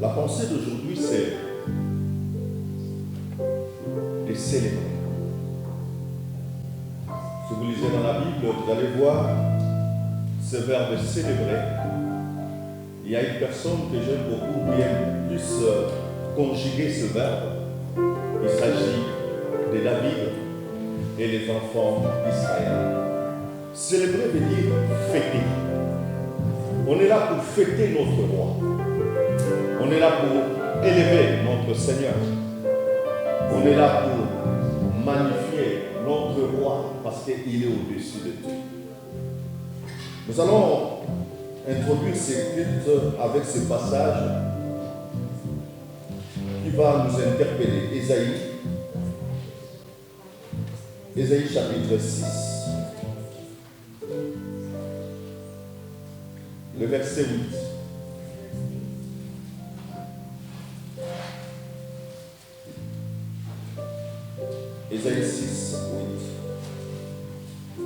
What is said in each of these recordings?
La pensée d'aujourd'hui, c'est de célébrer. Si vous lisez dans la Bible, vous allez voir ce verbe célébrer. Il y a une personne que j'aime beaucoup bien plus conjuguer ce verbe. Il s'agit de David et les enfants d'Israël. Célébrer veut dire fêter. On est là pour fêter notre roi. On est là pour élever notre Seigneur. On est là pour magnifier notre roi parce qu'il est au-dessus de tout. Nous allons introduire ces cultes avec ce passage qui va nous interpeller. Ésaïe chapitre 6. Le verset 8. Ésaïe 6, 8.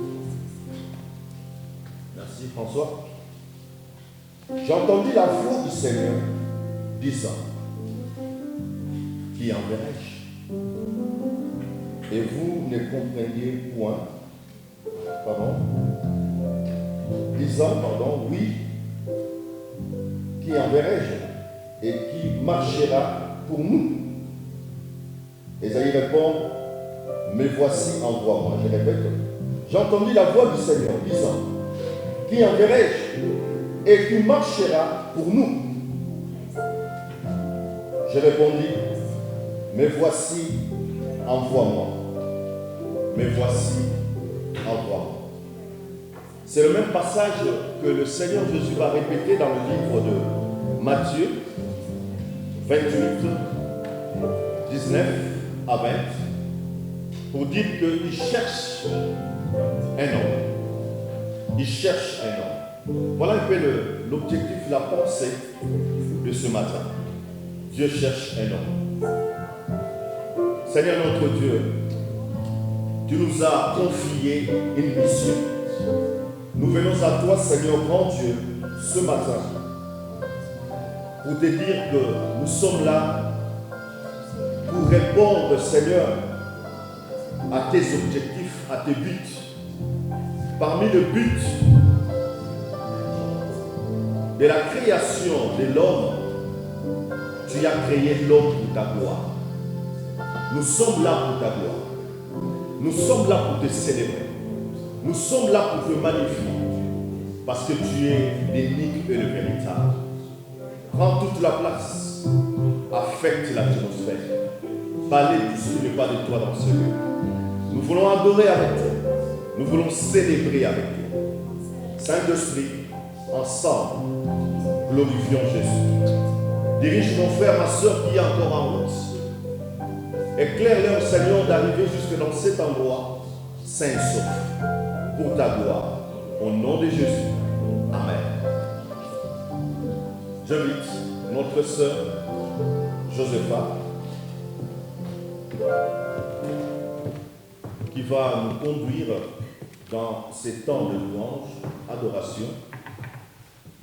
Merci François. J'ai entendu la voix du Seigneur disant, qui enverrai-je? Et vous ne compreniez point, disant, oui, qui enverrai-je et qui marchera pour nous? Ésaïe répond, me voici, envoie-moi. Je répète, j'ai entendu la voix du Seigneur disant, qui enverrai-je et qui marchera pour nous? Je répondis, me voici, envoie-moi. Me voici, envoie-moi. C'est le même passage que le Seigneur Jésus va répéter dans le livre de Matthieu 28, 19 à 20, pour dire qu'il cherche un homme. Il cherche un homme. Voilà un peu l'objectif, la pensée de ce matin. Dieu cherche un homme. Seigneur notre Dieu, tu nous as confié une mission. Nous venons à toi, Seigneur grand Dieu, ce matin, pour te dire que nous sommes là pour répondre, Seigneur, à tes objectifs, à tes buts. Parmi les buts de la création de l'homme, tu as créé l'homme pour ta gloire. Nous sommes là pour ta gloire. Nous sommes là pour te célébrer. Nous sommes là pour te magnifier. Parce que tu es l'unique et le véritable. Prends toute la place. Affecte l'atmosphère. Parlez d'ici et pas de toi dans ce lieu. Nous voulons adorer avec toi. Nous voulons célébrer avec toi. Saint-Esprit, ensemble, glorifions Jésus. Dirige mon frère, ma soeur qui est encore en route. Éclaire-leur, Seigneur, d'arriver jusque dans cet endroit saint et sauf pour ta gloire. Au nom de Jésus. Amen. J'invite notre sœur Josepha qui va nous conduire dans ces temps de louange, adoration.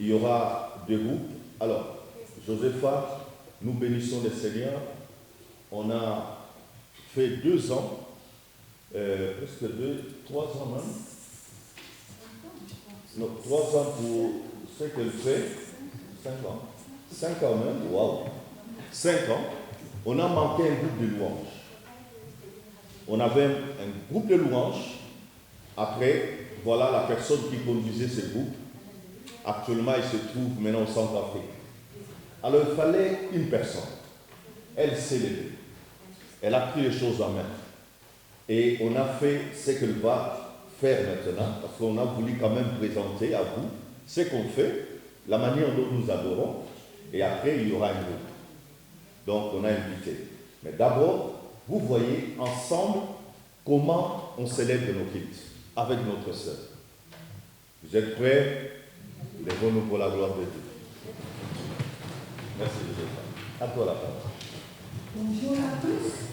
Il y aura deux groupes. Alors, Josepha, nous bénissons le Seigneur. On a fait 2 ans, presque 3 ans même. Non, 3 ans pour ce qu'elle fait. 5 ans. 5 ans même, waouh. 5 ans. On a manqué un groupe de louanges. On avait un groupe de louanges. Après, voilà la personne qui conduisait ce groupe. Actuellement, il se trouve maintenant au Centrafrique. Alors, il fallait une personne. Elle s'est levée. Elle a pris les choses en main. Et on a fait ce qu'elle va faire maintenant, parce qu'on a voulu quand même présenter à vous ce qu'on fait, la manière dont nous adorons, et après, il y aura un groupe. Donc, on a invité. Mais d'abord, vous voyez ensemble comment on célèbre nos cultes avec notre sœur. Vous êtes prêts? Lèvons-nous pour la gloire de Dieu. Merci de À toi la parole. Bonjour à tous.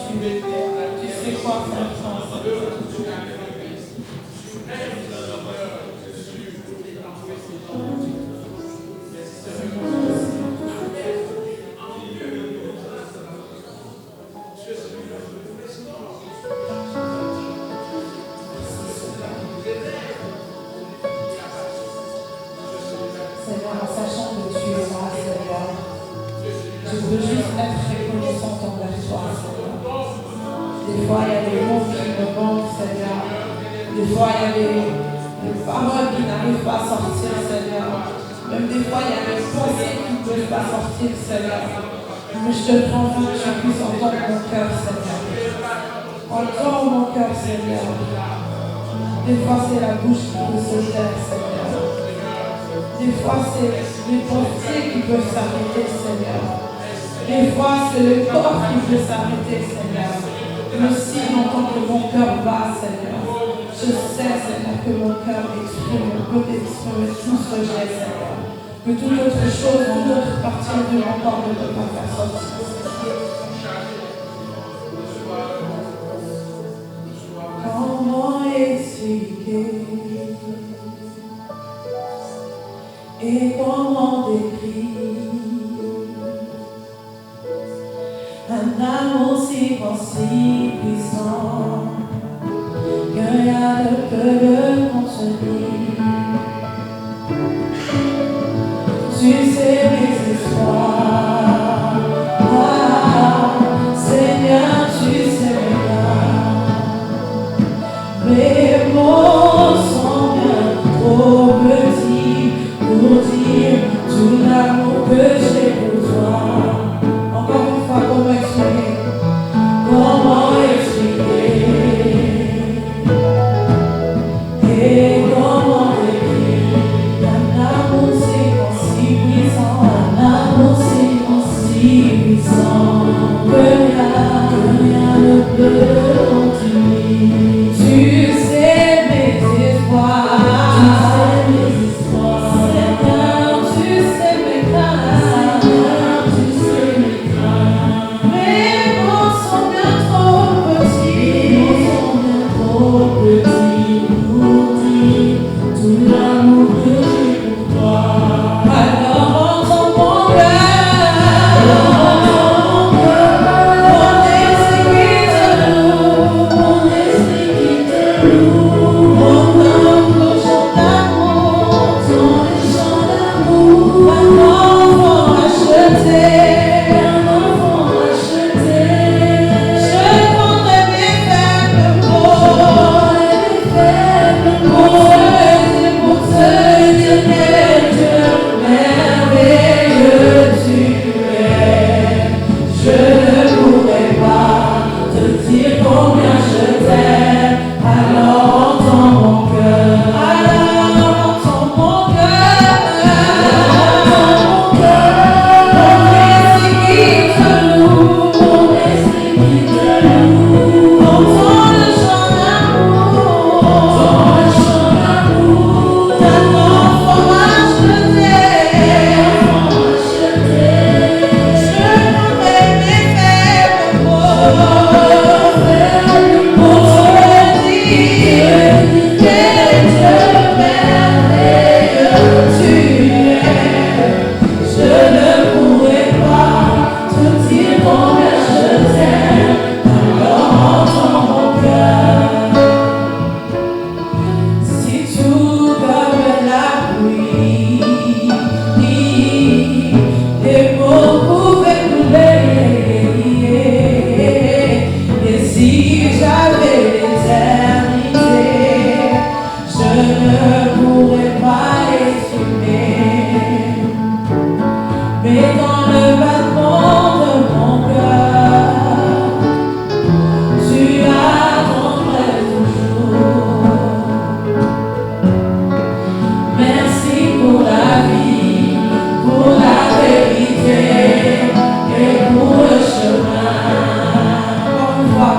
Tu sais quoi faire sans ça. Seigneur, en sachant que tu es là, Seigneur, je veux juste être reconnaissante envers toi, Seigneur. Des fois, il y a des mots qui me manquent, Seigneur. Des fois, il y a des paroles qui n'arrivent pas à sortir, Seigneur. Même des fois, il y a des pensées qui ne peuvent pas sortir, Seigneur. Mais je te prends que tu puisses entendre mon cœur, Seigneur. Entends mon cœur, Seigneur. Des fois, c'est la bouche qui peut se taire, Seigneur. Des fois, c'est les pensées qui peuvent s'arrêter, Seigneur. Des fois, c'est le corps qui peut s'arrêter, Seigneur. Mais si j'entends que mon cœur bat, Seigneur, je sais, Seigneur, que mon cœur peut exprimer tout ce que j'ai, Seigneur. Que toute autre chose, toute autre partie de mon corps ne peut pas faire sortir. Comment expliquer et comment décrire un amour si grand, si puissant que rien ne peut le contenir. Tu sais mes espoirs, Seigneur, tu sais mes larmes. Mes mots sont bien trop petits pour dire tout l'amour que j'ai pour toi. Encore une fois, comment expliquer? Comment expliquer? Et comment décrire un amour si grand, si puissant, un amour si grand, si puissant que rien ne peut contenir. Tu sais mes espoirs, Seigneur, tu sais mes craintes, tu sais mes craintes. Mes mots sont bien trop petits, pour dire tout l'amour que j'ai pour toi. Alors entends mon cœur, mon esprit te loue, mon esprit te loue, mon âme chante d'amour, ton chant d'amour. Un enfant racheté, je prendrai mes faibles mots, pour te dire quel Dieu merveilleux tu es. Je ne pourrai pas te dire combien je t'aime. Alors entends mon cœur, alors entends mon cœur, mon esprit qui te loue, mon esprit qui te loue. Entends le chant d'amour, entends le chant d'amour d'un enfant racheté, Je prendrai mes faibles mots pour te dire quel Dieu merveilleux tu es. Je ne pourrai pas te dire combien je t'aime. Alors entends mon cœur. Si tout comme la pluie, les mots pouvaient couler, et si j'avais l'éternité, je ne pourrais pas exprimer. Mais dans le battement de mon cœur, tu attendrais toujours. Merci pour la vie, pour la vérité et pour le chemin. Encore une fois.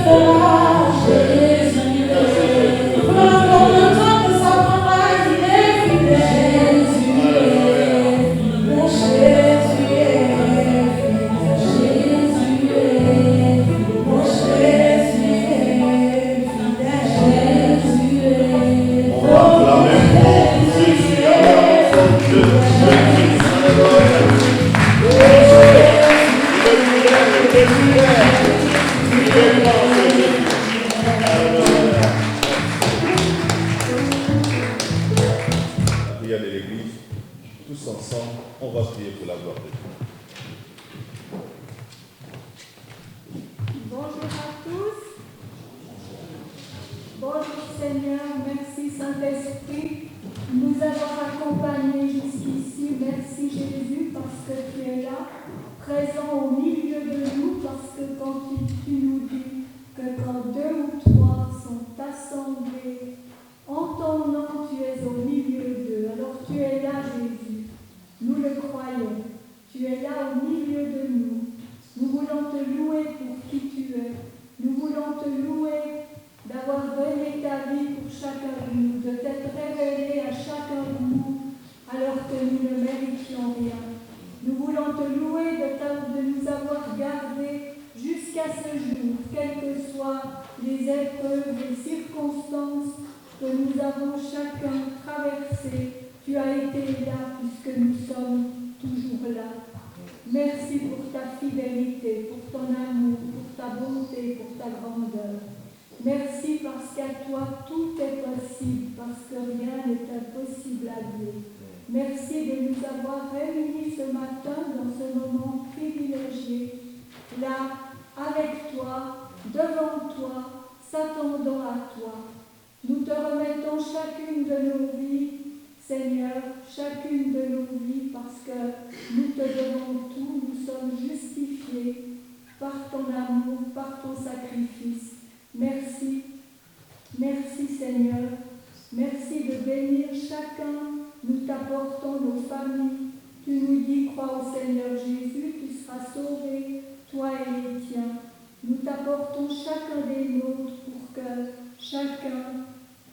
fera, Jésus est. Peu importe le temps que ça prendra, il est fidèle. Jésus est, mon Jésus est, Jésus est, mon Jésus est, Jésus est. On va acclamer pour Jésus, alors, Jésus. La prière de l'Église, tous ensemble, on va prier pour la gloire de Dieu. Bonjour à tous. Bonjour Seigneur, merci Saint-Esprit de nous avoir accompagnés jusqu'ici. Merci Jésus parce que tu es là, présent au milieu de nous, parce que quand tu nous dis que quand 2 ou 3 sont assemblés en ton nom, tu es au milieu d'eux. Alors tu es là Jésus, nous le croyons. Tu es là au milieu de nous. Nous voulons te louer pour qui tu es. Nous voulons te louer d'avoir donné ta vie pour chacun de nous, de t'être révélé à chacun de nous alors que nous ne méritions rien. Nous voulons te louer de nous avoir gardés jusqu'à ce jour, quelles que soient les épreuves, les circonstances que nous avons chacun traversées. Tu as été là puisque nous sommes toujours là. Merci pour ta fidélité, pour ton amour, pour ta bonté, pour ta grandeur. Merci parce qu'à toi tout est possible, parce que rien n'est impossible à Dieu. Merci de nous avoir réunis ce matin dans ce moment privilégié, là, avec toi, devant toi, s'attendant à toi. Nous te remettons chacune de nos vies, Seigneur, chacune de nos vies, parce que nous te devons tout, nous sommes justifiés par ton amour, par ton sacrifice. Merci, merci Seigneur, merci de bénir chacun, nous t'apportons nos familles, tu nous dis crois au Seigneur Jésus, tu seras sauvé, toi et les tiens. Nous t'apportons chacun des nôtres pour que chacun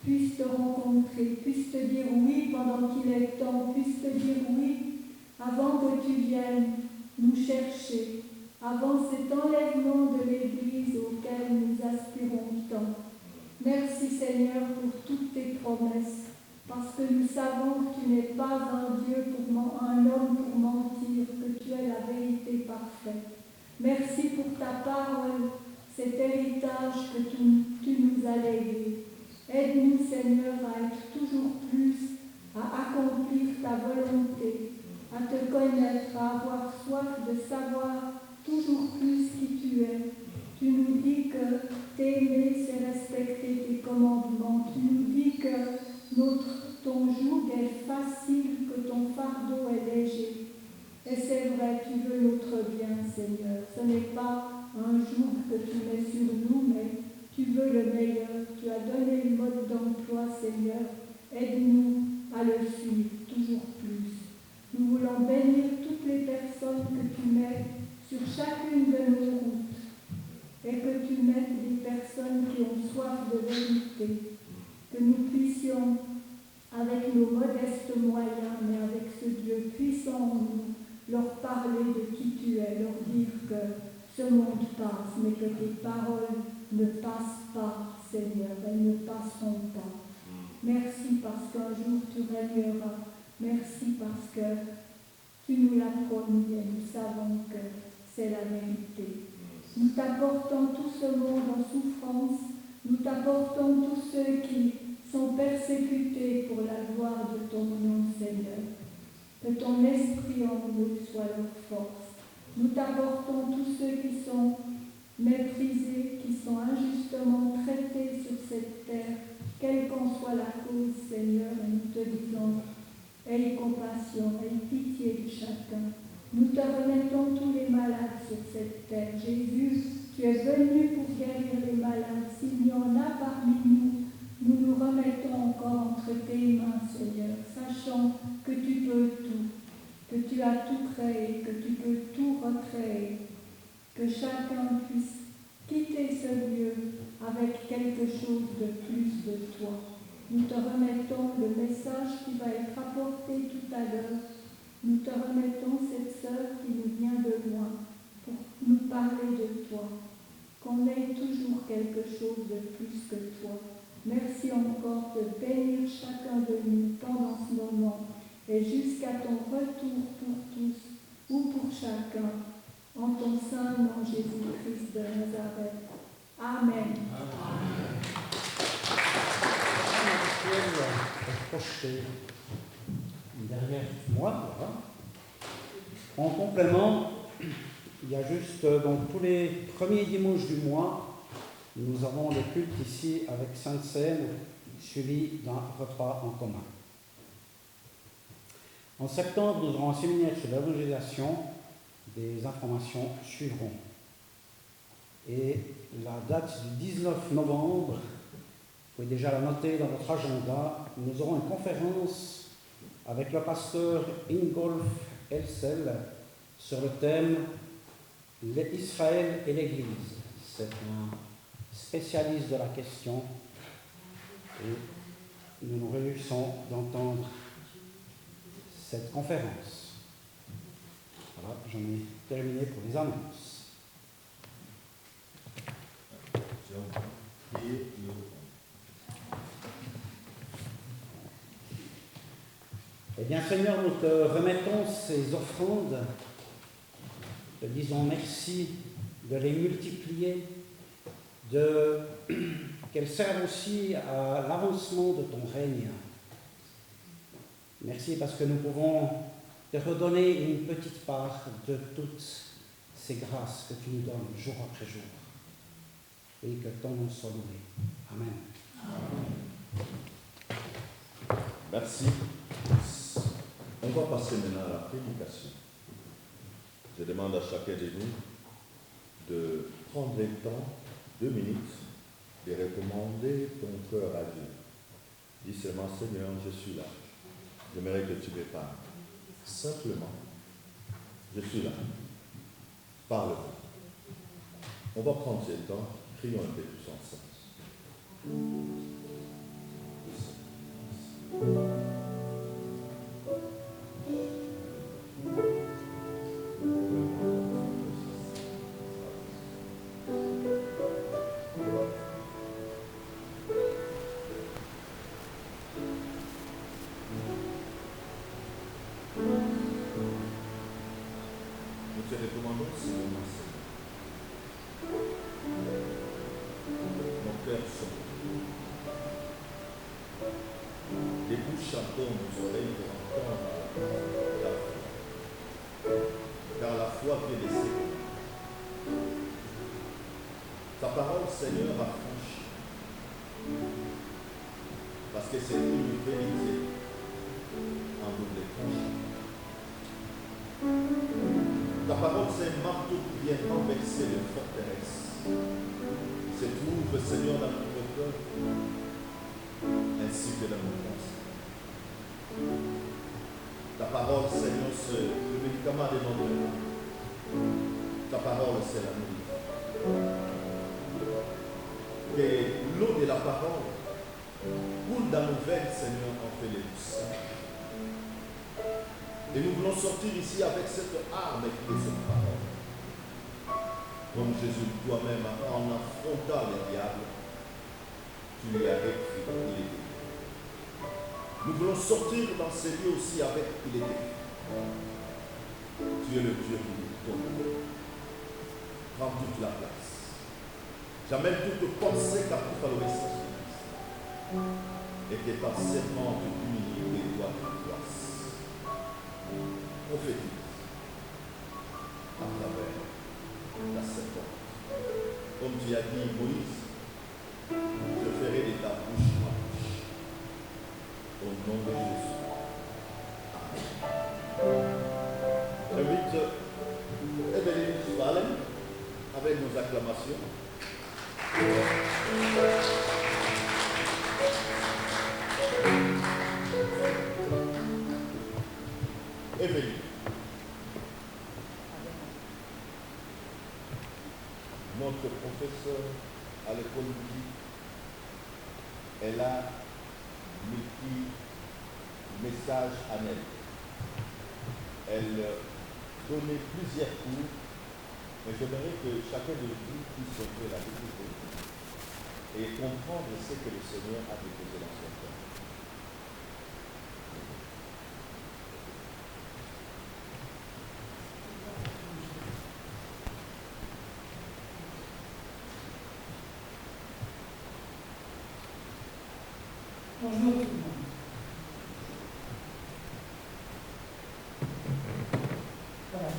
puisse te rencontrer, puisse te dire oui pendant qu'il est temps, puisse te dire oui avant que tu viennes nous chercher, avant cet enlèvement de l'Église auquel nous aspirons tant. Merci Seigneur pour toutes tes promesses, parce que nous savons que tu n'es pas un homme pour mentir, que tu es la vérité parfaite. Merci pour ta parole, cet héritage que tu nous as légué. Aide-nous Seigneur à être toujours plus, à accomplir ta volonté, à te connaître, à avoir soif de savoir toujours plus qui tu es. Tu nous dis que t'aimer, c'est respecter tes commandements. Tu nous dis que ton joug est facile, que ton fardeau est léger. Et c'est vrai, tu veux notre bien, Seigneur. Ce n'est pas un joug que tu mets sur nous, mais tu veux le meilleur. Tu as donné le mode d'emploi, Seigneur. Aide-nous à le suivre toujours plus. Nous voulons bénir toutes les personnes que tu mets sur chacune de nos routes et que tu mettes des personnes qui ont soif de vérité, que nous puissions, avec nos modestes moyens, mais avec ce Dieu puissant en nous, leur parler de qui tu es, leur dire que ce monde passe, mais que tes paroles ne passent pas, Seigneur, elles ne passeront pas. Merci parce qu'un jour tu régneras. Merci parce que tu nous l'as promis et nous savons que c'est la vérité. Nous t'apportons tout ce monde en souffrance, nous t'apportons tous ceux qui sont persécutés pour la gloire de ton nom, Seigneur. Que ton esprit en nous soit leur force. Nous t'apportons tous ceux qui sont méprisés, qui sont injustement traités sur cette terre, quelle qu'en soit la cause, Seigneur, et nous te disons, aie compassion, aie pitié de chacun. Nous te remettons tous les malades sur cette terre. Jésus, tu es venu pour guérir les malades. S'il y en a parmi nous, nous nous remettons encore entre tes mains, Seigneur, sachant que tu peux tout, que tu as tout créé, que tu peux tout recréer, que chacun puisse quitter ce lieu avec quelque chose de plus de toi. Nous te remettons le message qui va être apporté tout à l'heure. Nous te remettons cette sœur qui nous vient de loin pour nous parler de toi. Qu'on ait toujours quelque chose de plus que toi. Merci encore de bénir chacun de nous pendant ce moment et jusqu'à ton retour pour tous ou pour chacun. En ton saint nom Jésus-Christ de Nazareth. Amen. Projeté derrière moi, voilà. En complément, il y a juste donc tous les premiers dimanches du mois, nous avons le culte ici avec Sainte Seine, suivi d'un repas en commun. En septembre, nous aurons un séminaire sur l'évangélisation. Des informations suivront. Et la date du 19 novembre, vous pouvez déjà la noter dans votre agenda, nous aurons une conférence avec le pasteur Ingolf Elsel sur le thème Israël et l'Église. C'est un spécialiste de la question et nous nous réjouissons d'entendre cette conférence. Voilà, j'en ai terminé pour les annonces. Eh bien, Seigneur, nous te remettons ces offrandes, te disons merci de les multiplier, qu'elles servent aussi à l'avancement de ton règne. Merci parce que nous pouvons te redonner une petite part de toutes ces grâces que tu nous donnes jour après jour. Et que ton nom soit loué. Amen. Merci. On va passer maintenant à la prédication. Je demande à chacun de nous de prendre le temps, 2 minutes, de recommander ton cœur à Dieu. Dis seulement, Seigneur, je suis là. J'aimerais que tu me parles. Simplement, je suis là. Parle-moi. On va prendre ce temps. Prions un peu tous ensemble. Nous te recommandons ce moment, Seigneur. Nos cœurs sont des bouches chantons nos oreilles pour entendre la foi. Car la foi vient des Seigneurs. Ta parole, Seigneur, affranchit. Parce que c'est une vérité en double tranchant. Ta parole, c'est un marteau qui vient renverser les forteresses. Il se trouve, Seigneur, dans notre cœur, ainsi que dans nos pensées. Ta parole, Seigneur, c'est le médicament de notre corps. Ta parole, c'est la nourriture. Que l'eau de la parole coule dans nos veines, Seigneur, en fait les poussins. Et nous voulons sortir ici avec cette arme qui est cette parole. Comme Jésus toi-même, en affrontant le diable, tu lui as écrit, il est écrit. Nous voulons sortir dans ces lieux aussi avec il est écrit. Tu es le Dieu qui nous donne. Prends toute la place. J'amène toute pensée captive à l'obéissance de Christ. Et que ta sermente d'humilité doit croître. Prophétise à travers la serpente. Comme tu as dit, Moïse, je ferai de ta bouche ma bouche. Au nom de Jésus. Amen. J'invite Evelyne Swalem avec nos acclamations. Evelyne. notre professeur à l'école biblique. Elle a multi-messages annexes. Elle donnait plusieurs cours, mais j'aimerais que chacun de vous puisse ouvrir la Bible et comprendre ce que le Seigneur a déposé dans son cœur. Bonjour tout le monde. Voilà.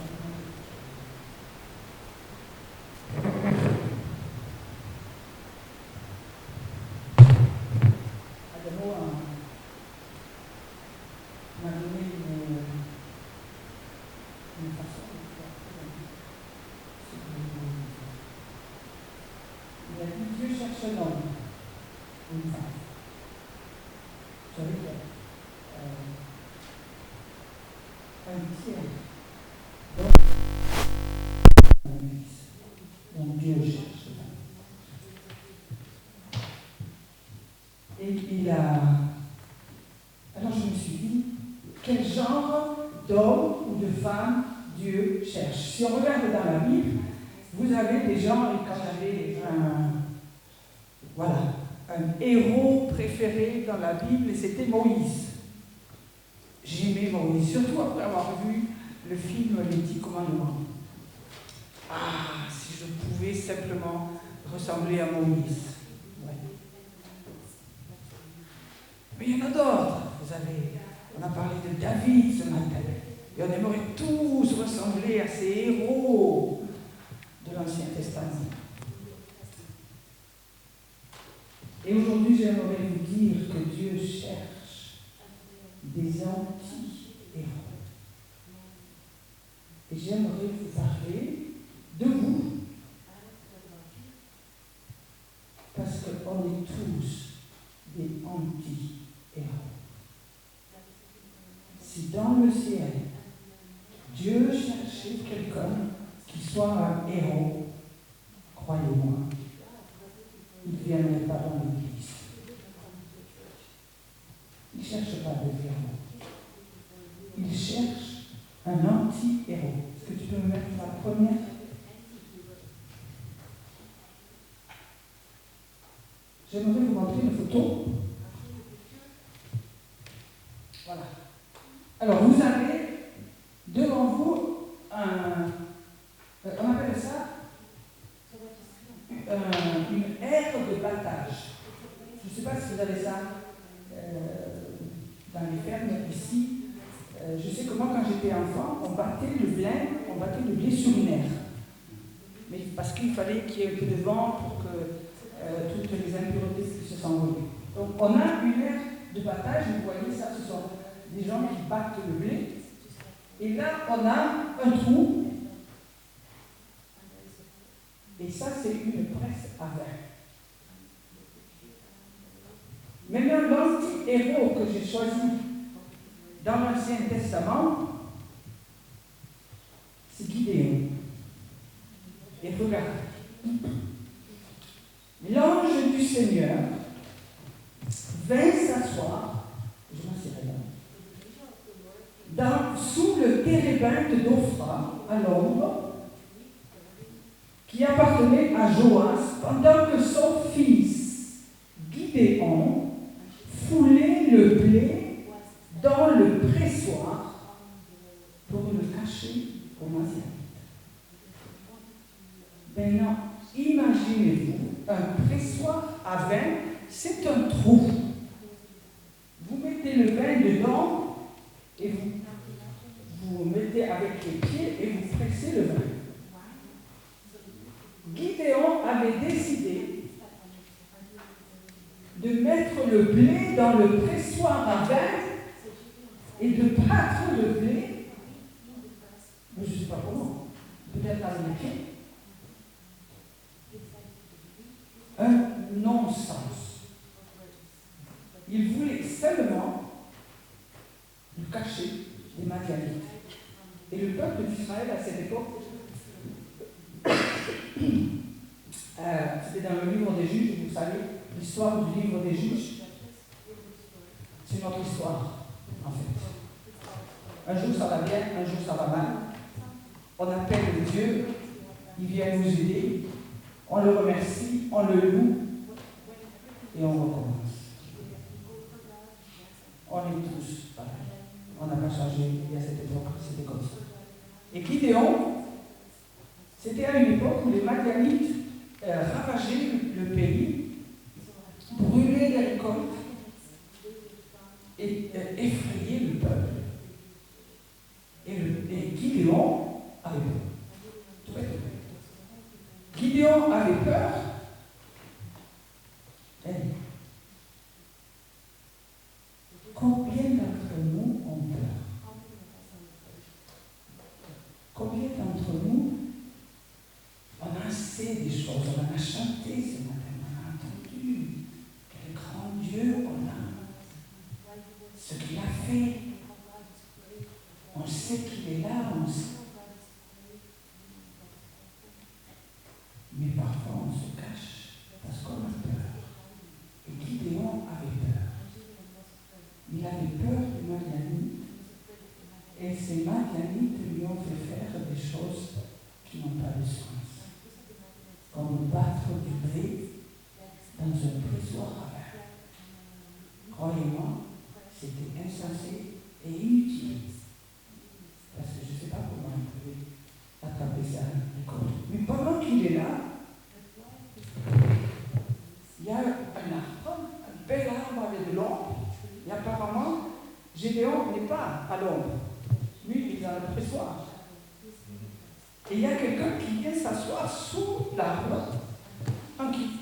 Adamo m'a donné une façon de faire ce que il a dit Dieu cherche un homme ou une femme. Vous savez, un tiers donc Dieu cherche. Et il a... Alors je me suis dit, quel genre d'homme ou de femme Dieu cherche? Si on regarde dans la Bible, vous avez des gens, et quand j'avais un héros préféré dans la Bible, et c'était Moïse. J'aimais Moïse, surtout après avoir vu le film Les 10 Commandements. Ah, si je pouvais simplement ressembler à Moïse. Ouais. Mais il y en a d'autres. On a parlé de David ce matin. Et on aimerait tous ressembler à ces héros de l'Ancien Testament. Et aujourd'hui, j'aimerais vous dire que Dieu cherche des anti-héros. Et j'aimerais vous parler de vous, parce qu'on est tous des anti-héros. Si dans le ciel, Dieu cherchait quelqu'un qui soit un héros, croyez-moi, il ne viendrait pas dans l'église. Il ne cherche pas de héros. Il cherche un anti-héros. Est-ce que tu peux me mettre la première? J'aimerais vous montrer une photo. Voilà. Alors, vous avez devant vous on appelle ça une aire de battage. Je ne sais pas si vous avez ça dans les fermes ici. Je sais que moi, quand j'étais enfant, on battait le blé sur une aire. Mais parce qu'il fallait qu'il y ait un peu de vent pour que toutes les impuretés se s'envolent. Donc, on a une aire de battage. Vous voyez ça, ce sont des gens qui battent le blé. Et là, on a un trou. Et ça, c'est une presse à vin. Maintenant, l'anti-héros que j'ai choisi dans l'Ancien Testament, c'est Gideon. Et regardez. L'ange du Seigneur vint s'asseoir, je m'assieds là, sous le térébinthe d'Ophra, à l'ombre, qui appartenait à Joas, pendant que son fils, Gideon, foulait le blé dans le pressoir pour le cacher aux Madianites. Maintenant, imaginez-vous, un pressoir à vin, c'est un trou. Vous mettez le vin dedans et vous mettez avec les pieds et vous pressez le vin. Gideon avait décidé de mettre le blé dans le pressoir à vin et de battre le blé, mais je ne sais pas comment, peut-être avec les pieds. Un non-sens. Il voulait seulement le cacher des Madianites. Et le peuple d'Israël à cette époque c'était dans le livre des juges, vous savez, l'histoire du livre des juges. C'est notre histoire, en fait. Un jour ça va bien, un jour ça va mal. On appelle Dieu, il vient nous aider, on le remercie, on le loue, et on recommence. On est tous pareils. On n'a pas changé, il y a cette époque, c'était comme ça. Et Gideon, c'était à une époque où les Madianites ravageaient le pays, brûlaient les récoltes et effrayaient le peuple. Et Gideon avait peur. Gideon avait peur. Combien d'entre nous ont peur? Combien d'entre nous, on a assez des choses, on en a chanté ce matin, on a entendu quel grand Dieu on a, ce qu'il a fait, on sait qu'il est là, on sait. Mais parfois on se cache parce qu'on a peur. Et Gideon avait peur. Il avait peur des Madianites, et ces Madianites lui ont fait faire des choses qui n'ont pas de sens, comme battre du blé dans un pressoir à vin. Croyez-moi, c'était insensé et inutile, parce que je ne sais pas comment on pouvait attraper ça à l'école. Mais pendant qu'il est là, il y a un arbre, un bel arbre avec de l'ombre. Et apparemment, Gédéon n'est pas à l'ombre. Lui, il est dans le pressoir. Et il y a quelqu'un qui vient s'asseoir sous l'arbre, tranquille.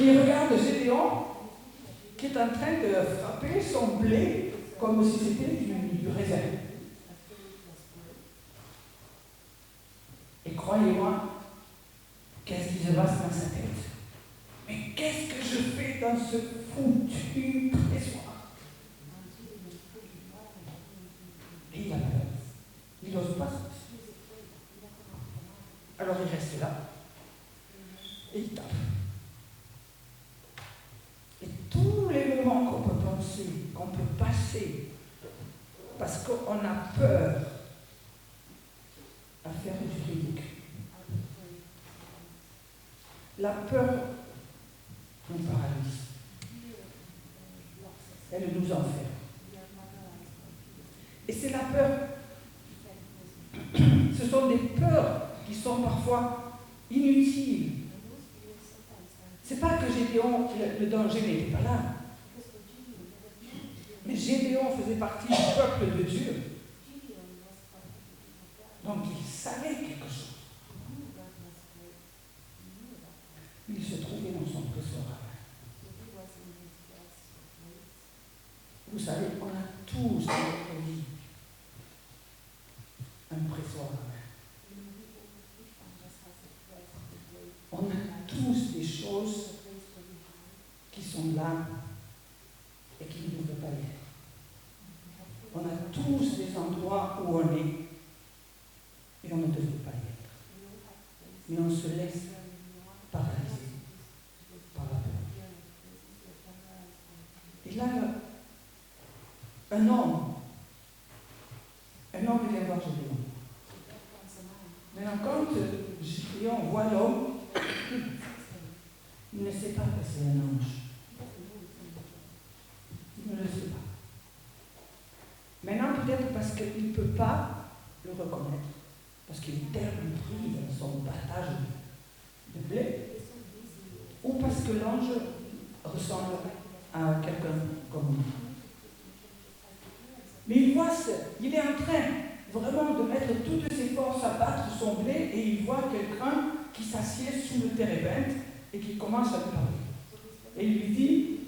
Et il regarde Gédéon, qui est en train de frapper son blé comme si c'était du raisin. Et croyez-moi, qu'est-ce qui se passe dans sa tête? Mais qu'est-ce que je fais dans ce foutu pressoir? Et il a peur. Il n'ose pas sortir. Alors il reste là. Et il tape. Et tous les moments qu'on peut penser, qu'on peut passer, parce qu'on a peur à faire du ridicule. La peur nous paralyse. Elle nous enferme. Et c'est la peur. Ce sont des peurs qui sont parfois inutiles. C'est pas que Gédéon, le danger n'était pas là. Mais Gédéon faisait partie du peuple de Dieu. Donc il savait quelque chose. Il se trouvait dans son pressoir. Vous savez, on a tous dans notre vie un pressoir. On a tous des choses qui sont là et qui ne devraient pas y être. On a tous des endroits où on est et on ne devrait pas y être. Mais on se laisse paralyser par la peur. Et là, un homme vient voir Gédéon. Maintenant, quand Gédéon voit l'homme, il ne sait pas que c'est un ange. Il ne le sait pas. Maintenant, peut-être parce qu'il ne peut pas le reconnaître, parce qu'il est tellement pris dans son battage de blé, ou parce que l'ange ressemble à quelqu'un comme lui. Mais il est en train vraiment de mettre toutes ses forces à battre son blé, et il voit quelqu'un qui s'assied sous le térébinthe et qui commence à lui parler. Et il lui dit,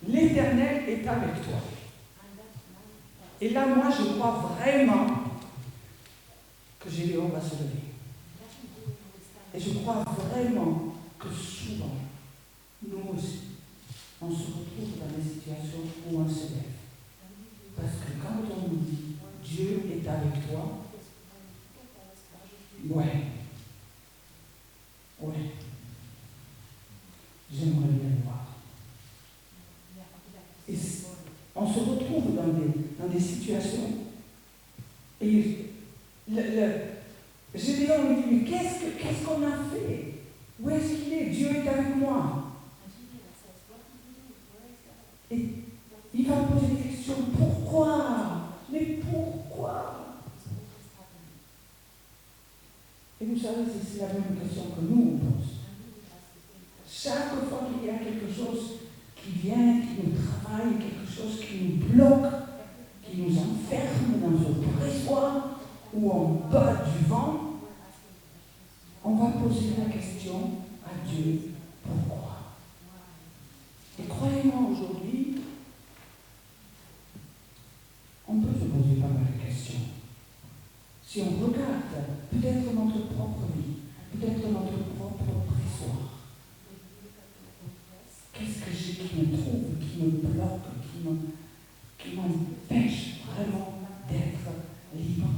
l'Éternel est avec toi. Et là, moi, je crois vraiment que Gédéon va se lever. Et je crois vraiment que souvent, nous aussi, on se retrouve dans des situations où on se lève. Parce que quand on nous dit Dieu est avec toi, Ouais. Ouais. J'aimerais bien le voir. Et on se retrouve dans des situations. Et Gédéon lui dit, mais qu'est-ce qu'on a fait? Où est-ce qu'il est? Dieu est avec moi. Et il va poser des questions. Pourquoi? Mais pourquoi? Et vous savez, c'est la même question que nous, on pose. Chaque fois qu'il y a quelque chose qui vient, qui nous travaille, quelque chose qui nous bloque, qui nous enferme dans un pressoir ou en bas du vent, on va poser la question à Dieu, pourquoi? Et croyez-moi, aujourd'hui, on peut se poser pas mal de questions. Si on regarde peut-être notre propre vie, peut-être notre propre pressoir, qu'est-ce que j'ai qui me trouve, qui me bloque, qui m'empêche vraiment d'être libre?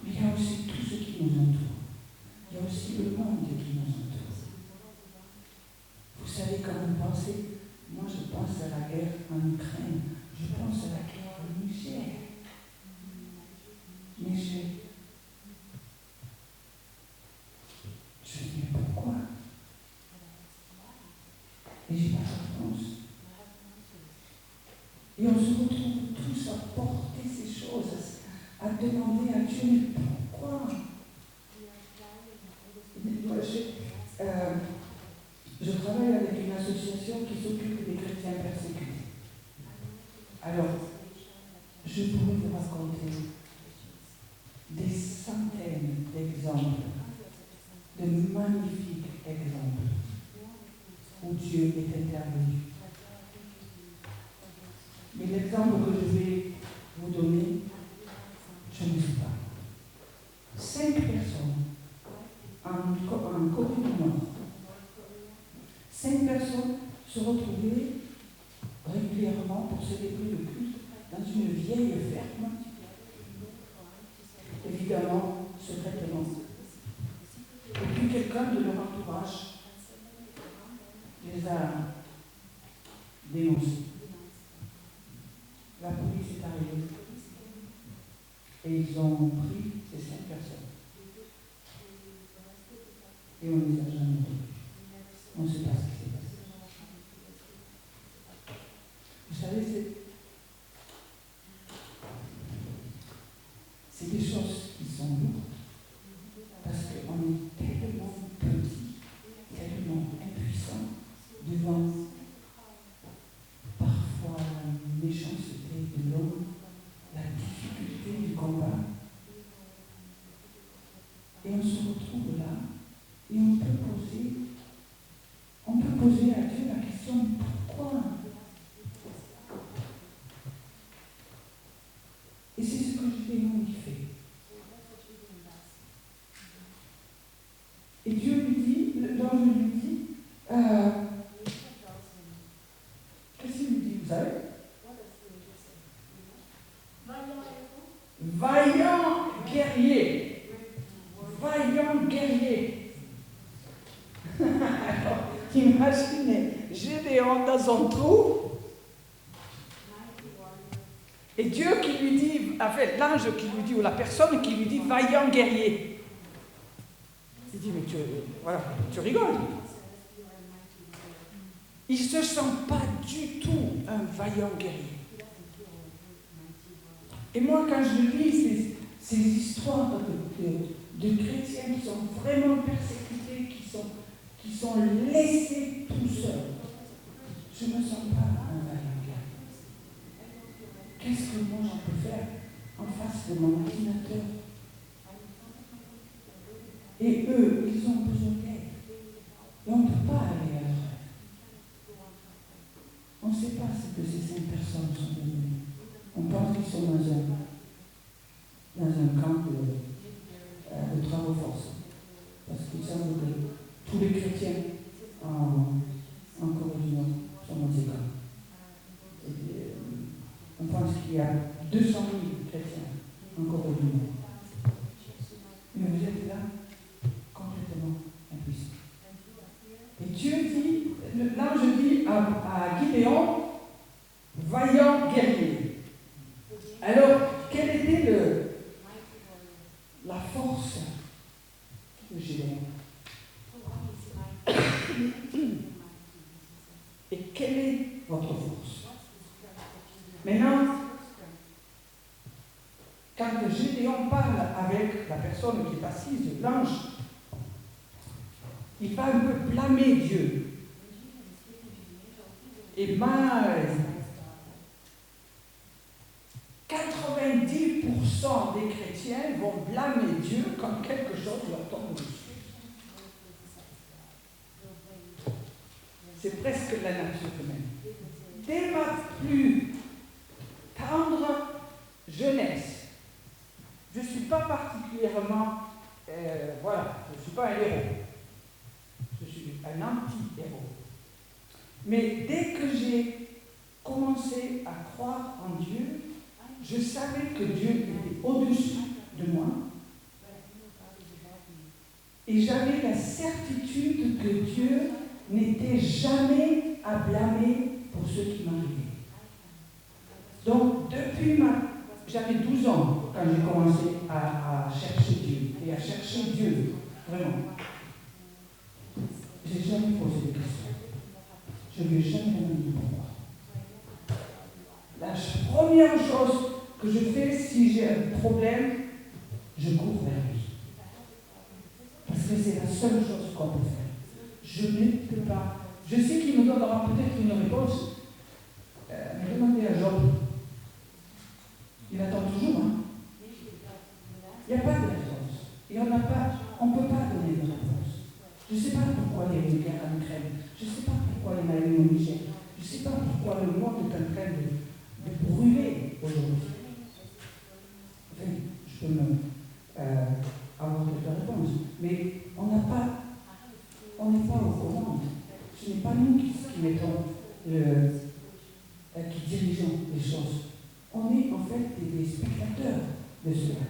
Mais il y a aussi tout ce qui nous entoure. Il y a aussi le monde qui nous entoure. Vous savez, quand vous pensez, moi je pense à la guerre en Ukraine, je pense à la guerre au Niger. Mais je dis, mais pourquoi? Et j'ai pas de réponse. Et on se retrouve tous à porter ces choses, à demander à Dieu, mais pourquoi? Moi, je travaille avec une association qui s'occupe des chrétiens persécutés. Alors, je pourrais vous raconter des centaines d'exemples, de magnifiques exemples où Dieu est intervenu. Mais l'exemple que je vais vous donner, je ne sais pas. 5 personnes en Corée du Nord. 5 personnes se retrouvaient régulièrement pour célébrer le culte dans une vieille ferme, évidemment secrètement. Et puis quelqu'un de leur entourage les a dénoncés. La police est arrivée et ils ont pris ces 5 personnes. Et on les a jamais revus. On ne sait pas ce qui s'est passé. Vous savez, c'est des choses qui sont lourdes parce qu'on est tellement petit, tellement impuissant devant parfois la méchanceté de l'homme, la difficulté du combat. Et on se retrouve là et on peut poser à Dieu la question, pourquoi? Et c'est ce que Gédéon y fait. Et Dieu lui dit, l'ange lui dit, qu'est-ce qu'il lui dit, vous savez? Vaillant guerrier. Vaillant guerrier. Alors, imaginez Gédéon dans son trou. Et Dieu qui lui dit, enfin l'ange qui lui dit, ou la personne qui lui dit, vaillant guerrier. Il dit, mais tu rigoles. Il ne se sent pas du tout un vaillant guerrier. Et moi, quand je lis ces histoires de chrétiens qui sont vraiment persécutés, qui sont laissés tout seuls, je ne me sens pas un vaillant guerrier. Qu'est-ce que moi j'en peux faire en face de mon ordinateur? Et eux, ils ont besoin d'aide. Et on ne peut pas aller à leur aide. On ne sait pas ce que ces 5 personnes sont devenues. On pense qu'ils sont dans un camp de travaux forcés. Parce qu'il semble que tous les chrétiens en Corée du Nord sont dans ces camps. On pense qu'il y a 200 000 chrétiens en Corée du Nord. force de Gédéon? Et quelle est votre force? Maintenant, quand Gédéon parle avec la personne qui est assise, l'ange, il va un peu blâmer Dieu. Et 90% des chrétiens vont blâmer Dieu quand quelque chose leur tombe dessus. C'est presque la nature humaine. Dès ma plus tendre jeunesse, je ne suis pas particulièrement, je ne suis pas un héros. Je suis un anti-héros. Mais dès que j'ai commencé à croire en Dieu, je savais que Dieu était au-dessus de moi. Et j'avais la certitude que Dieu n'était jamais à blâmer pour ce qui m'arrivait. Donc, j'avais 12 ans quand j'ai commencé à chercher Dieu, et à chercher Dieu, vraiment. Je n'ai jamais posé de questions. Je ne lui ai jamais demandé pourquoi. La première chose que je fais si j'ai un problème, je cours vers lui. Parce que c'est la seule chose qu'on peut faire. Je ne peux pas. Je sais qu'il me donnera peut-être une réponse. Mais demandez à Job. Il attend toujours. Hein? Il n'y a pas de réponse. On ne peut pas donner de réponse. Je ne sais pas pourquoi il y a une guerre en Ukraine. Je ne sais pas pourquoi il y a une au Niger. Je ne sais pas pourquoi le monde est en train de brûler aujourd'hui. Enfin, je peux avoir quelques réponses. Mais on n'est pas au courant. Ce n'est pas nous qui mettons qui dirigeons les choses. On est en fait des spectateurs de cela.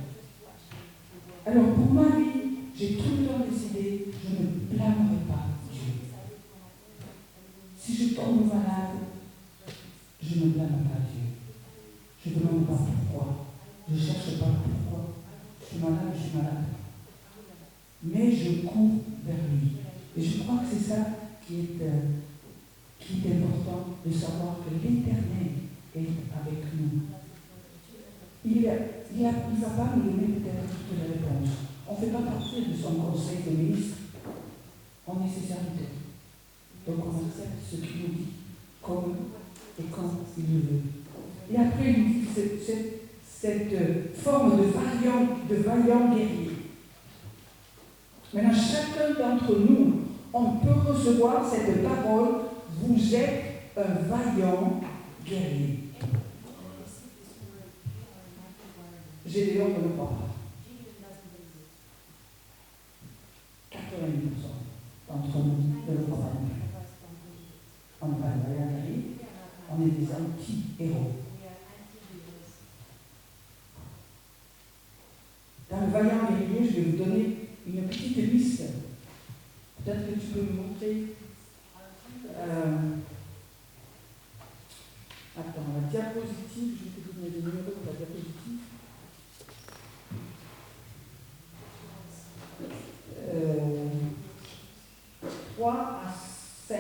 Alors pour ma vie, j'ai tout le temps décidé, je ne blâmerai pas Dieu. Si je tombe malade, je ne blâme pas Dieu. Je ne demande pas pourquoi. Je ne cherche pas pourquoi. Je suis malade. Mais je cours vers lui. Et je crois que c'est ça qui est important de savoir que l'Éternel est avec nous. Il ne va pas nous donner peut-être toutes les réponses. On ne fait pas partie de son conseil de ministre. On est ses serviteurs. Donc on accepte ce qu'il nous dit, comme et quand il le veut. Et après, il dit cette forme de vaillant guerrier. Maintenant, chacun d'entre nous, on peut recevoir cette parole, vous êtes un vaillant guerrier. Gédéon ne le croit pas. 80% d'entre nous ne le croient pas. On n'est pas des vaillants guerriers, on est des anti-héros. Dans le vaillant guerrier, je vais vous donner une petite liste. Peut-être que tu peux me montrer. Attends, la diapositive, je vais te donner le numéro de la diapositive. 3 à 5.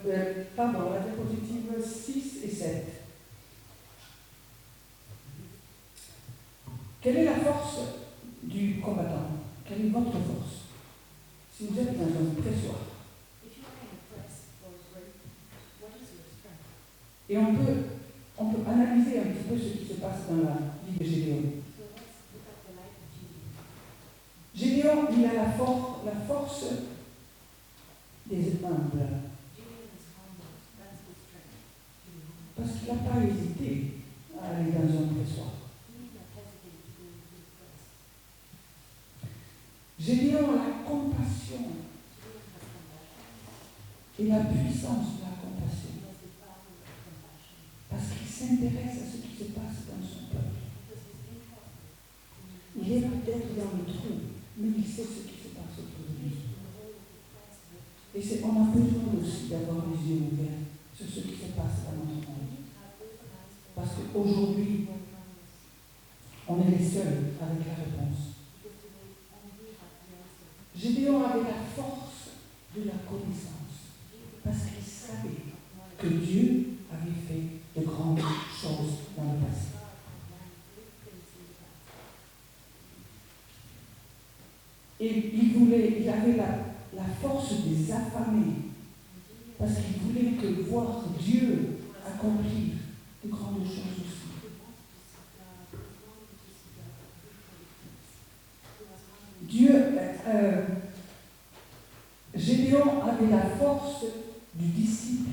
La diapositive 6 et 7. Quelle est la force du combattant? Quelle est votre force? Si vous êtes dans un pressoir. Et on peut analyser un petit peu ce qui se passe dans la vie de Gédéon. Gédéon, il a la force des humbles. Parce qu'il n'a pas hésité à aller dans un pressoir. Gédéon a la compassion et la puissance de la compassion. Parce qu'il s'intéresse à ce qui se passe dans son peuple. Il est peut-être dans le trou, mais il sait ce qui se passe autour de lui. Et on a besoin aussi d'avoir les yeux ouverts sur ce qui se passe dans notre monde. Parce qu'aujourd'hui, on est les seuls avec la réponse. Gédéon avait la force de la connaissance, parce qu'il savait que Dieu avait fait de grandes choses dans le passé. Et il avait la force des affamés, parce qu'il voulait que voir Dieu accomplir de grandes choses aussi. Gédéon avait la force du disciple,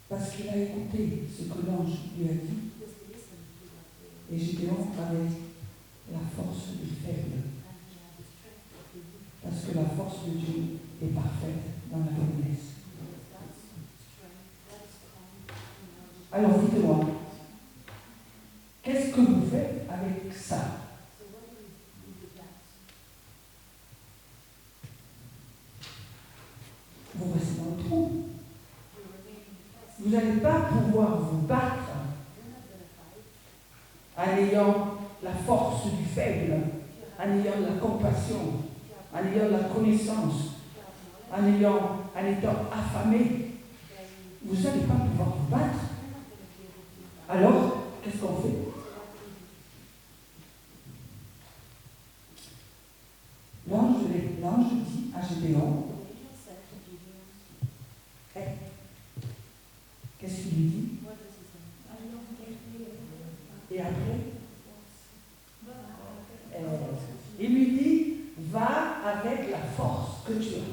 parce qu'il a écouté ce que l'ange lui a dit, et Gédéon avait la force du faible, parce que la force de Dieu est parfaite dans la faiblesse. Alors dites-moi, qu'est-ce que vous faites avec ça? Vous restez dans le trou. Vous n'allez pas pouvoir vous battre en ayant la force du faible, en ayant la compassion, en ayant la connaissance, en étant affamé. Vous n'allez pas pouvoir vous battre. Alors, qu'est-ce qu'on fait? L'ange dit à Gédéon, qu'est-ce qu'il lui dit? Et après, il lui dit, va avec la force que tu as.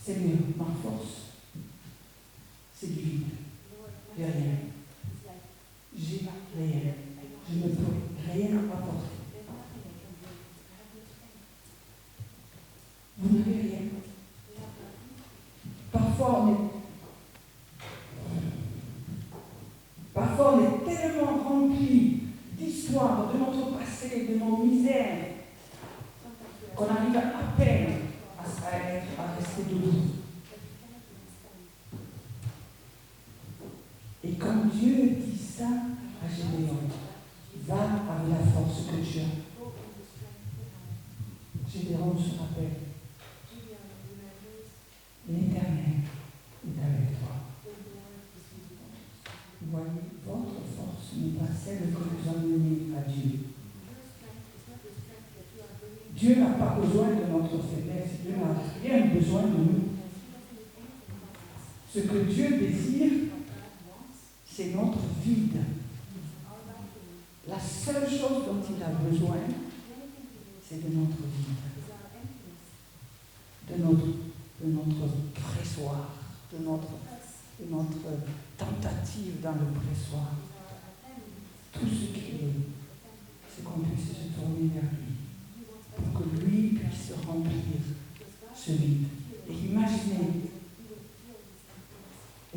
C'est mieux, ma force, c'est du vide. J'ai rien. J'ai rien. Je ne peux rien apporter. Vous n'avez rien. Parfois on est tellement rempli d'histoires de notre passé, de nos misères, qu'on arrive à peine à rester debout. Et quand Dieu dit ça à Gédéon, va avec la force que tu as. Gédéon se rappelle, l'Éternel est avec toi. Vous voyez, votre force n'est pas celle que vous emmenez à Dieu. Dieu n'a pas besoin de notre faiblesse, Dieu n'a rien besoin de nous. Ce que Dieu désire, c'est notre vide. La seule chose dont il a besoin, c'est de notre vide, de notre pressoir, de notre tentative dans le pressoir. Tout ce qu'il veut, c'est qu'on puisse se tourner vers lui, pour que lui puisse remplir ce vide. Et imaginez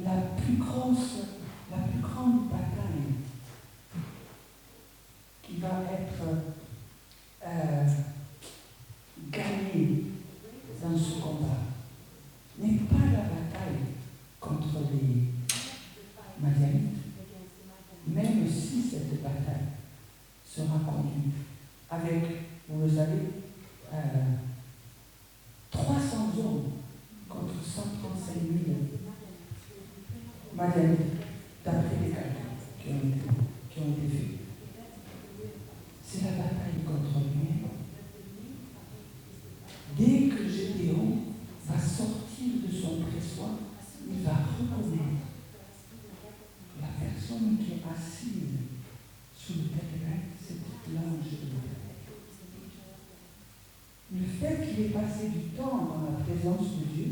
la plus grande bataille qui va être gagnée dans ce combat n'est pas la bataille contre les Madianites, même si cette bataille sera conduite avec, vous le savez, 300 hommes contre 135 000 Madianites, d'après les calculs qui ont été faits. C'est la bataille contre lui-même. Dès que Gédéon va sortir de son pressoir, il va reconnaître la personne qui est assise sous le périmètre, c'est l'ange de l'Éternel. Le fait qu'il ait passé du temps dans la présence de Dieu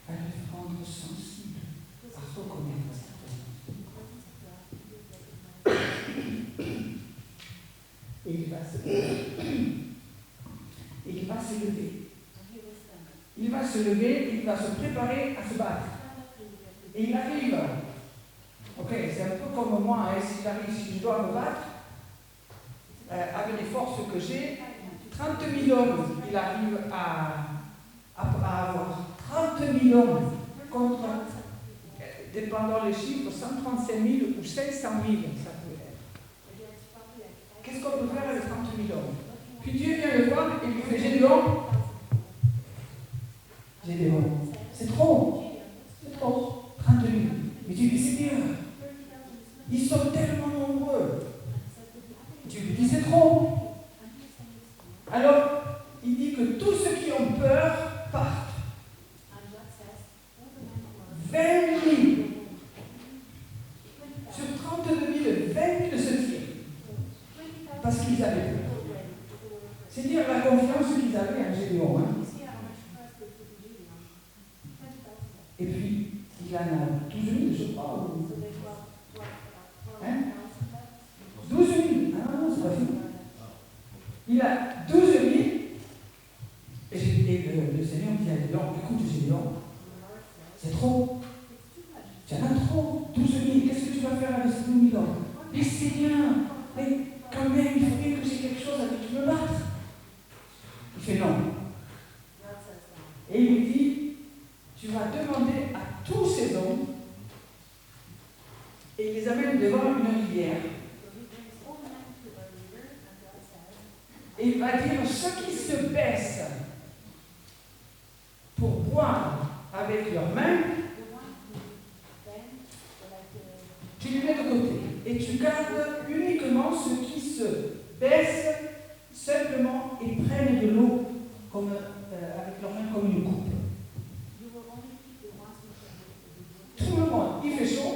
va le rendre sensible à reconnaître cette présence. Et il va se lever. Il va se lever, il va se préparer à se battre. Et il arrive comme moi, hein, si je dois me battre, avec les forces que j'ai, 30 000 hommes, il arrive à avoir. 30 000 hommes contre, dépendant les chiffres, 135 000 ou 500 000, ça peut être. Qu'est-ce qu'on peut faire avec 30 000 hommes? Puis Dieu vient le voir et lui fait Gédéon, c'est trop. C'est trop. 32 000. Mais Dieu dit, c'est bien. Ils sont tellement nombreux. Dieu lui dit, c'est trop. Alors, il dit que tous ceux qui ont peur partent. 20 000. Sur 32 000, 20 000 se tirent. Parce qu'ils avaient peur. C'est dire la confiance qu'ils avaient en Gédéon. Hein. Et puis, il en a 12 000, je crois. Hein? 12 000. Ah non, c'est pas fini. Il a 12 000. Et le Seigneur dit à Gédéon, écoute Gédéon, c'est trop. Tu en as trop. 12 000. Qu'est-ce que tu vas faire avec ces 12 000 hommes? Mais c'est bien. Mais quand même, il faudrait que j'ai quelque chose avec qui me battre. Il fait non. Et il lui dit, tu vas demander à tous ces hommes, et il les amène devant une rivière, et il va dire, ceux qui se baissent pour boire avec leurs mains, tu les mets de côté, et tu gardes uniquement ceux qui se baissent simplement et prennent de l'eau avec leurs mains comme une coupe. Tout le monde, il fait chaud.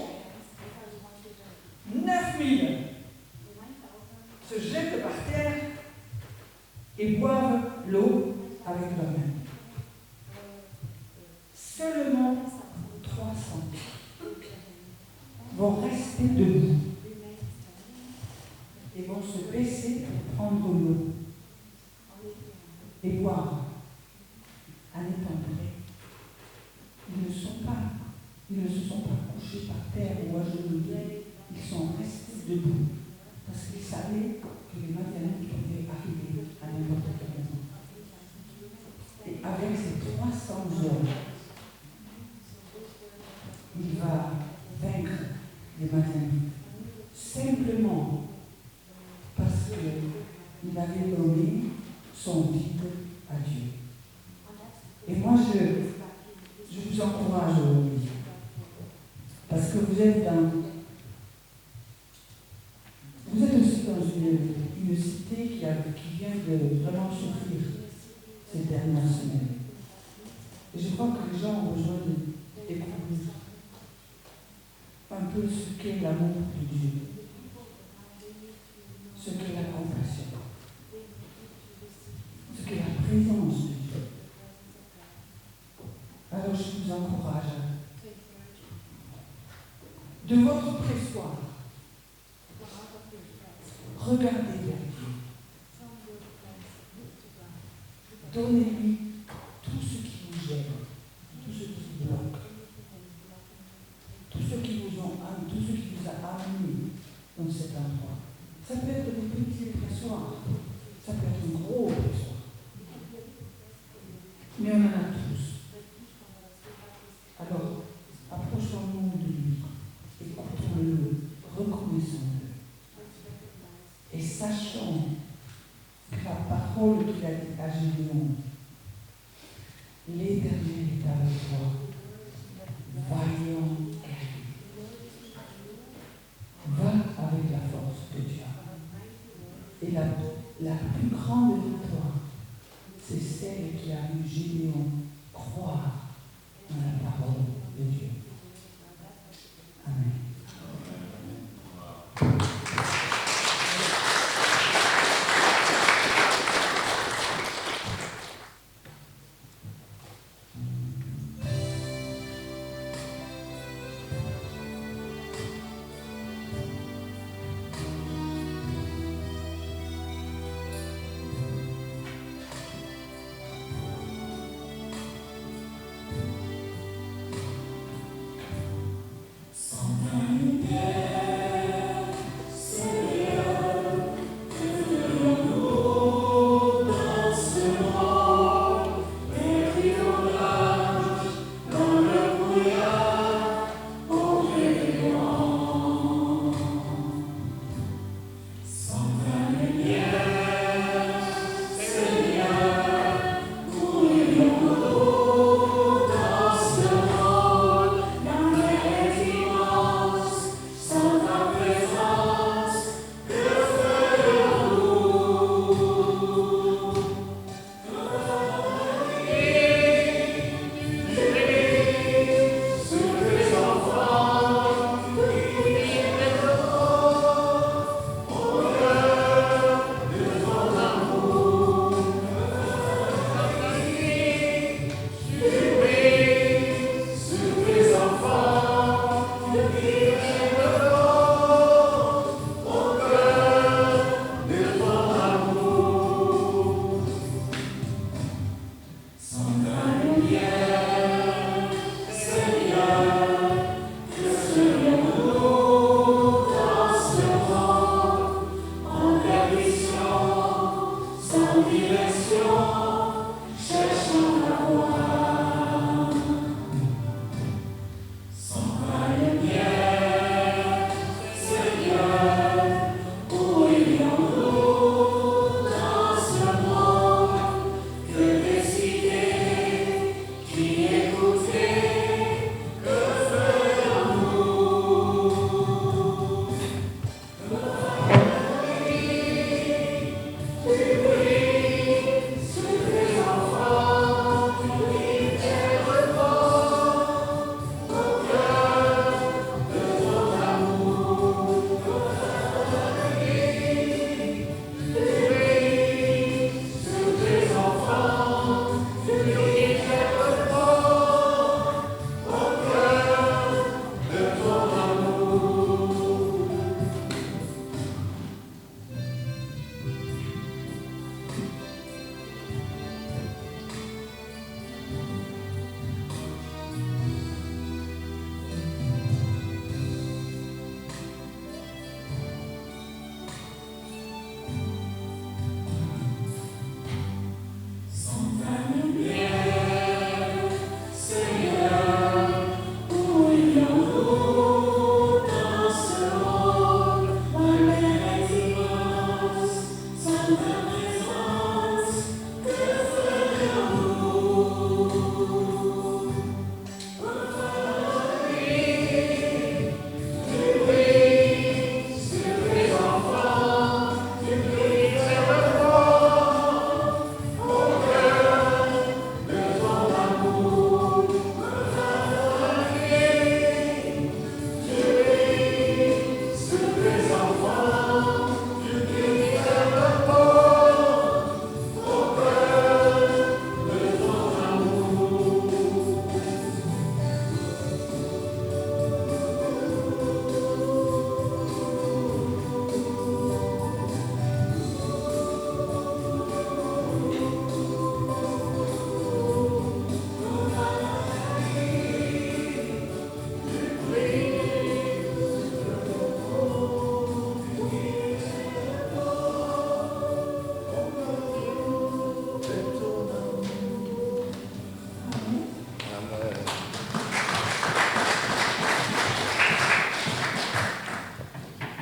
9 000 se jettent par terre et boivent l'eau avec leurs mains. Seulement 300 vont rester debout et vont se baisser pour prendre l'eau et boire en étant prêts. Ils ne se sont pas couchés par terre ou agenouillés, ils sont restés debout parce qu'ils savaient que les Madianites pouvaient arriver à n'importe quel moment. Et avec ces 300 hommes, il va vaincre les Madianites simplement parce qu'il avait donné son titre à Dieu. Et moi, je vous encourage aujourd'hui, parce que vous êtes aussi dans une cité qui vient de vraiment souffrir ces dernières semaines. Et je crois que les gens ont besoin de découvrir un peu ce qu'est l'amour de Dieu, ce qu'est la compassion, ce qu'est la présence de Dieu. Alors je vous encourage, de votre pressoir, regardez vers Dieu. Donnez-lui tout ce qui vous gêne, tout ce qui vous bloque, tout ce qui vous a amené dans cet endroit. Ça peut être des petits pressoirs, ça peut être un gros pressoir. Mais on en a tous. Alors, approchons-nous de lui, écoutons-le, reconnaissons-le. Et sachons que la parole qu'il a dit à Gédéon, l'Éternel est avec toi, vaillant guerrier. Va avec la force que tu as. Et la plus grande victoire, c'est celle qui a vu Gédéon croire dans la parole de Dieu. Amen. Sans vanité.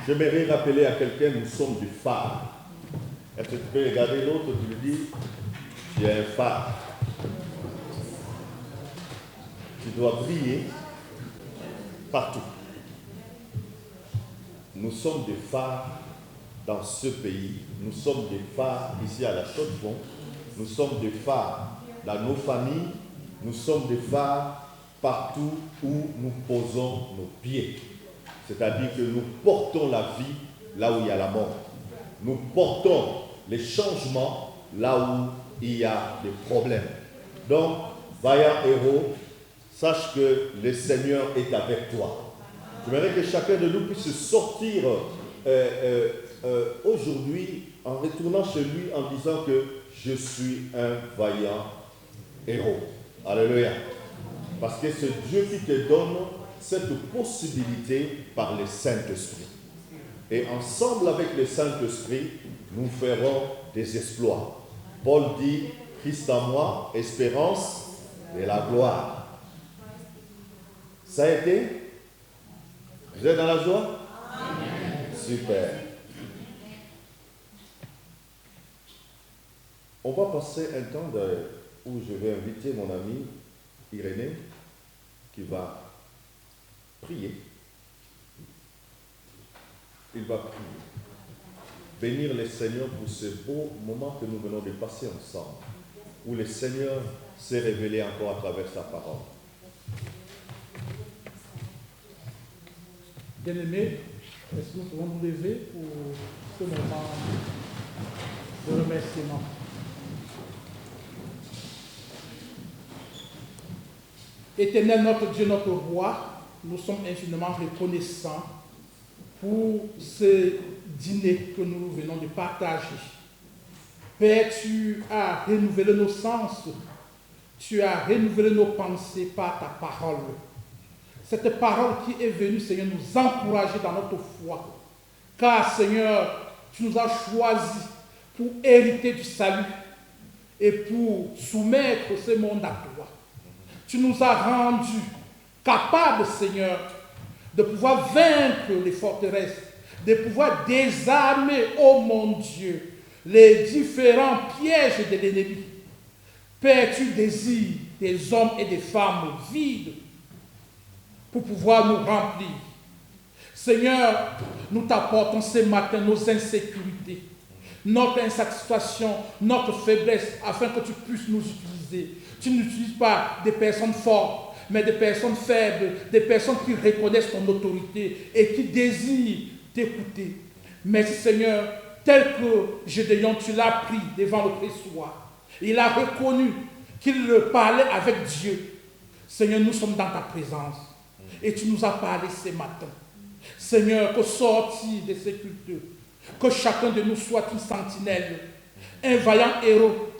J'aimerais rappeler à quelqu'un, nous sommes du phare. Est-ce que tu peux regarder l'autre, tu lui dis, tu es un phare. Tu dois briller partout. Nous sommes des phares dans ce pays. Nous sommes des phares ici à la Chaux-de-Fonds. Nous sommes des phares dans nos familles. Nous sommes des phares partout où nous posons nos pieds. C'est-à-dire que nous portons la vie là où il y a la mort. Nous portons les changements là où il y a des problèmes. Donc, vaillant héros, sache que le Seigneur est avec toi. J'aimerais que chacun de nous puisse sortir aujourd'hui en retournant chez lui en disant que je suis un vaillant héros. Alléluia. Parce que c'est Dieu qui te donne cette possibilité par le Saint-Esprit. Et ensemble avec le Saint-Esprit, nous ferons des exploits. Paul dit, Christ en moi, espérance et la gloire. Ça a été? Vous êtes dans la joie? Amen. Super. On va passer un temps où je vais inviter mon ami Irénée qui va prier. Il va prier. Bénir le Seigneur pour ce beau moment que nous venons de passer ensemble, où le Seigneur s'est révélé encore à travers sa parole. Bien-aimés, est-ce que nous pouvons nous lever pour ce moment de remerciement? Éternel notre Dieu, notre roi, nous sommes infiniment reconnaissants pour ce dîner que nous venons de partager. Père, tu as renouvelé nos sens, tu as renouvelé nos pensées par ta parole. Cette parole qui est venue, Seigneur, nous encourager dans notre foi. Car, Seigneur, tu nous as choisis pour hériter du salut et pour soumettre ce monde à toi. Tu nous as rendus capables, Seigneur, de pouvoir vaincre les forteresses, de pouvoir désarmer, oh mon Dieu, les différents pièges de l'ennemi. Père, tu désires des hommes et des femmes vides pour pouvoir nous remplir. Seigneur, nous t'apportons ce matin nos insécurités, notre insatisfaction, notre faiblesse, afin que tu puisses nous utiliser. Tu n'utilises pas des personnes fortes, mais des personnes faibles, des personnes qui reconnaissent ton autorité et qui désirent t'écouter. Merci Seigneur, tel que Gédéon, tu l'as pris devant le pressoir. Il a reconnu qu'il parlait avec Dieu. Seigneur, nous sommes dans ta présence. Et tu nous as parlé ce matin. Seigneur, que sortir de ces cultes, que chacun de nous soit une sentinelle, un vaillant héros.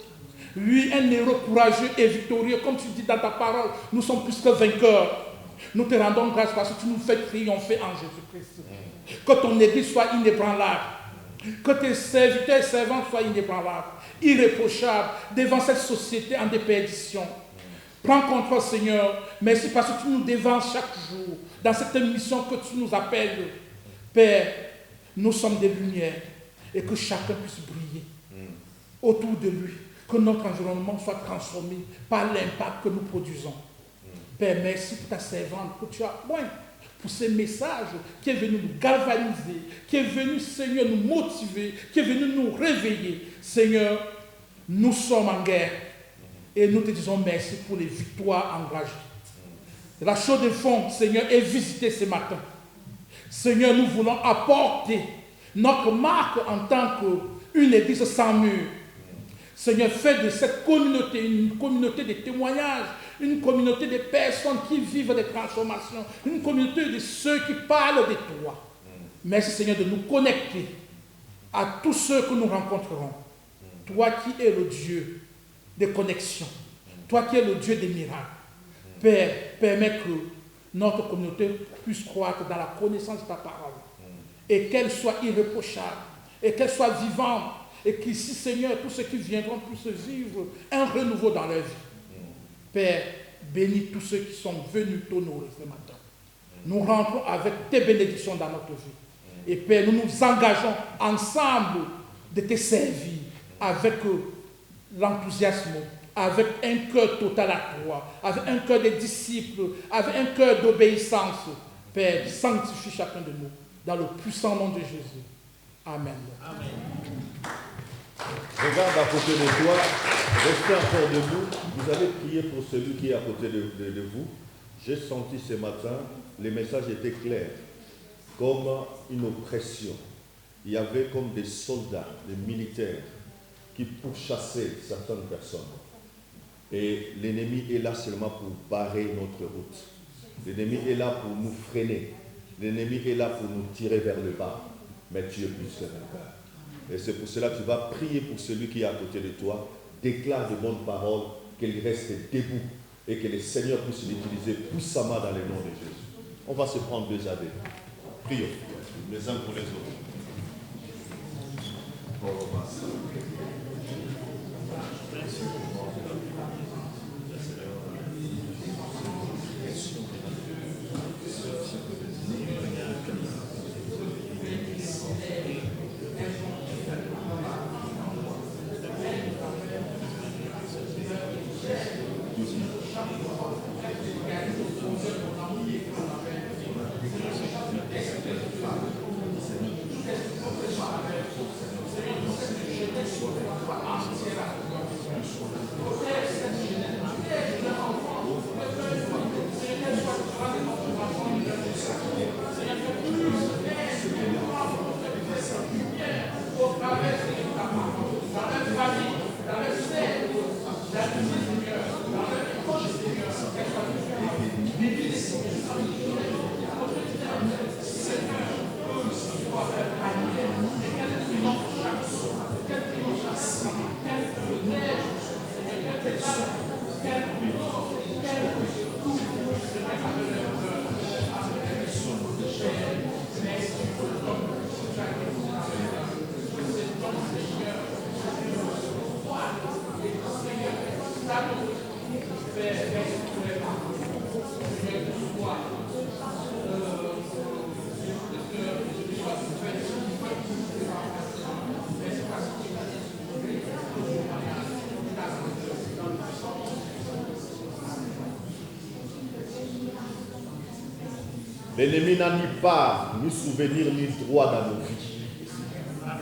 Oui, un héros courageux et victorieux, comme tu dis dans ta parole, nous sommes plus que vainqueurs. Nous te rendons grâce parce que tu nous fais triompher en Jésus-Christ. Que ton église soit inébranlable. Que tes serviteurs et servantes soient inébranlables, irréprochables devant cette société en déperdition. Prends contrôle, Seigneur. Merci parce que tu nous dévances chaque jour dans cette mission que tu nous appelles. Père, nous sommes des lumières et que chacun puisse briller autour de lui. Que notre environnement soit transformé par l'impact que nous produisons. Père, merci pour ta servante que tu as pointé, pour ce message qui est venu nous galvaniser, qui est venu, Seigneur, nous motiver, qui est venu nous réveiller. Seigneur, nous sommes en guerre et nous te disons merci pour les victoires engagées. La Chaux-de-Fonds, Seigneur, est visitée ce matin. Seigneur, nous voulons apporter notre marque en tant qu'une église sans mur. Seigneur, fais de cette communauté une communauté de témoignages, une communauté de personnes qui vivent des transformations, une communauté de ceux qui parlent de toi. Merci Seigneur de nous connecter à tous ceux que nous rencontrerons. Toi qui es le Dieu des connexions, toi qui es le Dieu des miracles. Père, permets que notre communauté puisse croître dans la connaissance de ta parole et qu'elle soit irréprochable et qu'elle soit vivante. Et qu'ici, Seigneur, tous ceux qui viendront puissent vivre un renouveau dans leur vie. Père, bénis tous ceux qui sont venus t'honorer ce matin. Nous rentrons avec tes bénédictions dans notre vie. Et Père, nous nous engageons ensemble de te servir avec l'enthousiasme, avec un cœur total à toi, avec un cœur de disciples, avec un cœur d'obéissance. Père, sanctifie chacun de nous dans le puissant nom de Jésus. Amen. Amen. Regarde à côté de toi, restez encore debout. Vous allez prier pour celui qui est à côté de vous. J'ai senti ce matin, les messages étaient clairs, comme une oppression. Il y avait comme des soldats, des militaires, qui pourchassaient certaines personnes. Et l'ennemi est là seulement pour barrer notre route. L'ennemi est là pour nous freiner. L'ennemi est là pour nous tirer vers le bas. Mais tu es plus que vainqueur. Et c'est pour cela que tu vas prier pour celui qui est à côté de toi. Déclare de bonnes paroles, qu'il reste debout et que le Seigneur puisse l'utiliser puissamment dans le nom de Jésus. On va se prendre deux avis. Prions les uns pour les autres. L'ennemi n'a ni part, ni souvenir, ni droit dans nos vies.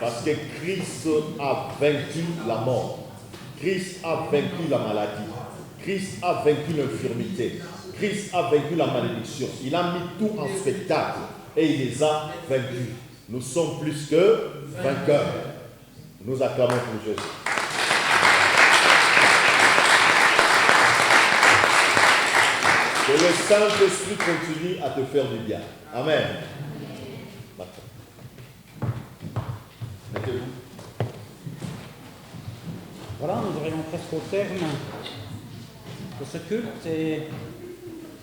Parce que Christ a vaincu la mort. Christ a vaincu la maladie. Christ a vaincu l'infirmité. Christ a vaincu la malédiction. Il a mis tout en spectacle et il les a vaincus. Nous sommes plus que vainqueurs. Nous acclamons pour Jésus. Que le Saint-Esprit continue à te faire du bien. Amen. Mettez-vous. Voilà, nous arrivons presque au terme de ce culte et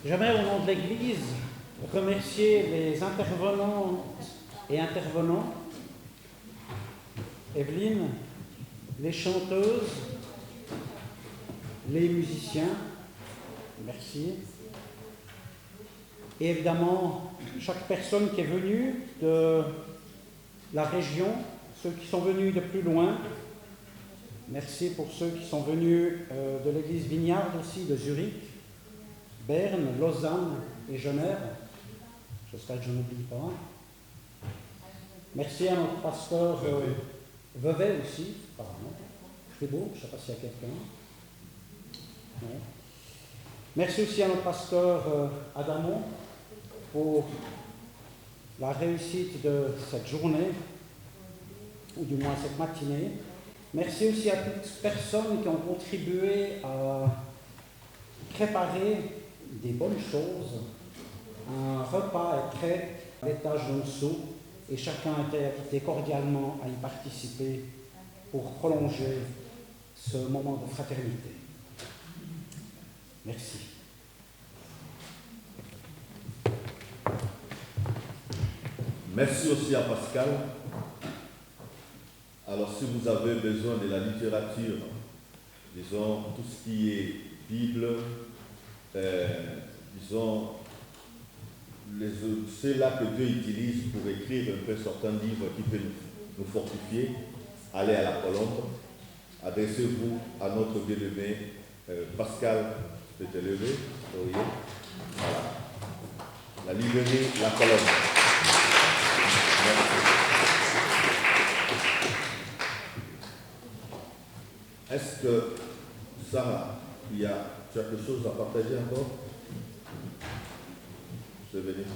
j'aimerais au nom de l'Église remercier les intervenantes et intervenants, Evelyne, les chanteuses, les musiciens, merci. Et évidemment, chaque personne qui est venue de la région, ceux qui sont venus de plus loin, merci pour ceux qui sont venus de l'église Vignard aussi, de Zurich, Berne, Lausanne et Genève. J'espère que je n'oublie pas. Merci à notre pasteur Vevey aussi, apparemment. C'est beau, je ne sais pas s'il y a quelqu'un. Non. Merci aussi à notre pasteur Adamon pour la réussite de cette journée, ou du moins cette matinée. Merci aussi à toutes les personnes qui ont contribué à préparer des bonnes choses. Un repas est prêt à l'étage d'en dessous et chacun a été invité cordialement à y participer pour prolonger ce moment de fraternité. Merci. Merci aussi à Pascal. Alors, si vous avez besoin de la littérature, disons, tout ce qui est Bible, disons, c'est là que Dieu utilise pour écrire un peu certains livres qui peuvent nous fortifier. Allez à la colombe, adressez-vous à notre bien-aimé Pascal, tu peux te lever, voilà. La librairie La Colombe. Merci. Est-ce que, Sarah, tu as quelque chose à partager encore? Je vais venir.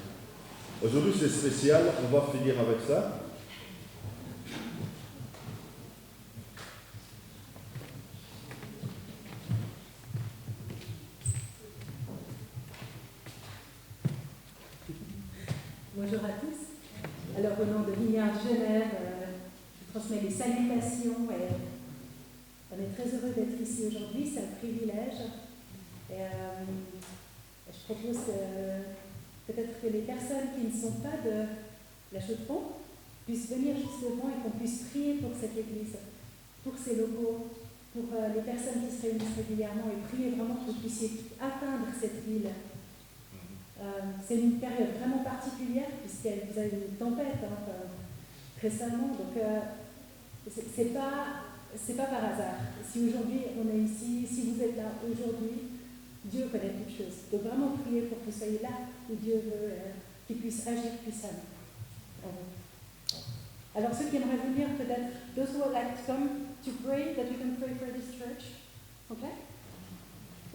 Aujourd'hui, c'est spécial, on va finir avec ça. Bonjour à tous. Alors, au nom de Vineyard Genève, je transmets les salutations et on est très heureux d'être ici aujourd'hui, c'est un privilège. Et je propose peut-être que les personnes qui ne sont pas de la Chaux-de-Fonds puissent venir justement et qu'on puisse prier pour cette église, pour ces locaux, pour les personnes qui se réunissent régulièrement et prier vraiment que vous puissiez atteindre cette ville. C'est une période vraiment particulière puisque vous avez une tempête récemment, donc c'est pas par hasard. Si aujourd'hui on est ici, si vous êtes là aujourd'hui, Dieu connaît toutes choses. Donc vraiment prier pour que vous soyez là où Dieu veut qu'il puisse agir puissamment. Alors ceux qui aimeraient venir peut-être, those who would like to come to pray, that we can pray for this church. Ok?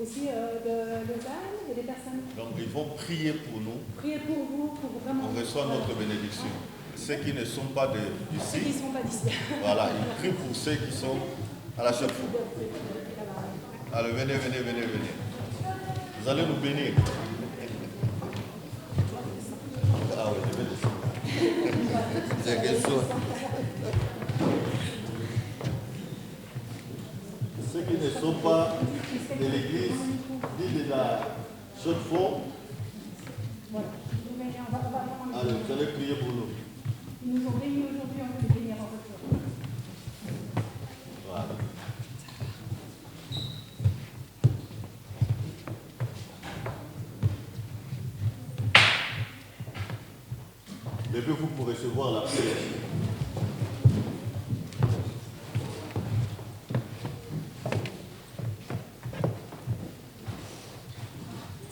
Aussi de Lausanne et des personnes. Donc ils vont prier pour nous. Prier pour vous, pour vraiment. On reçoit notre bénédiction. Ceux qui ne sont pas d'ici. Ceux qui ne sont pas d'ici. Voilà, ils prient pour ceux qui sont à la Chaux-de-Fonds. Alors venez. Vous allez nous bénir. Ah oui, je vais descendre. C'est quelque chose. Ceux qui ne sont pas de l'église, ni de la Chaux-de-Fonds, allez, vous allez prier pour nous. Ils nous ont bénis aujourd'hui, on peut les bénir en retour. Voilà. Levez-vous pour recevoir la prière.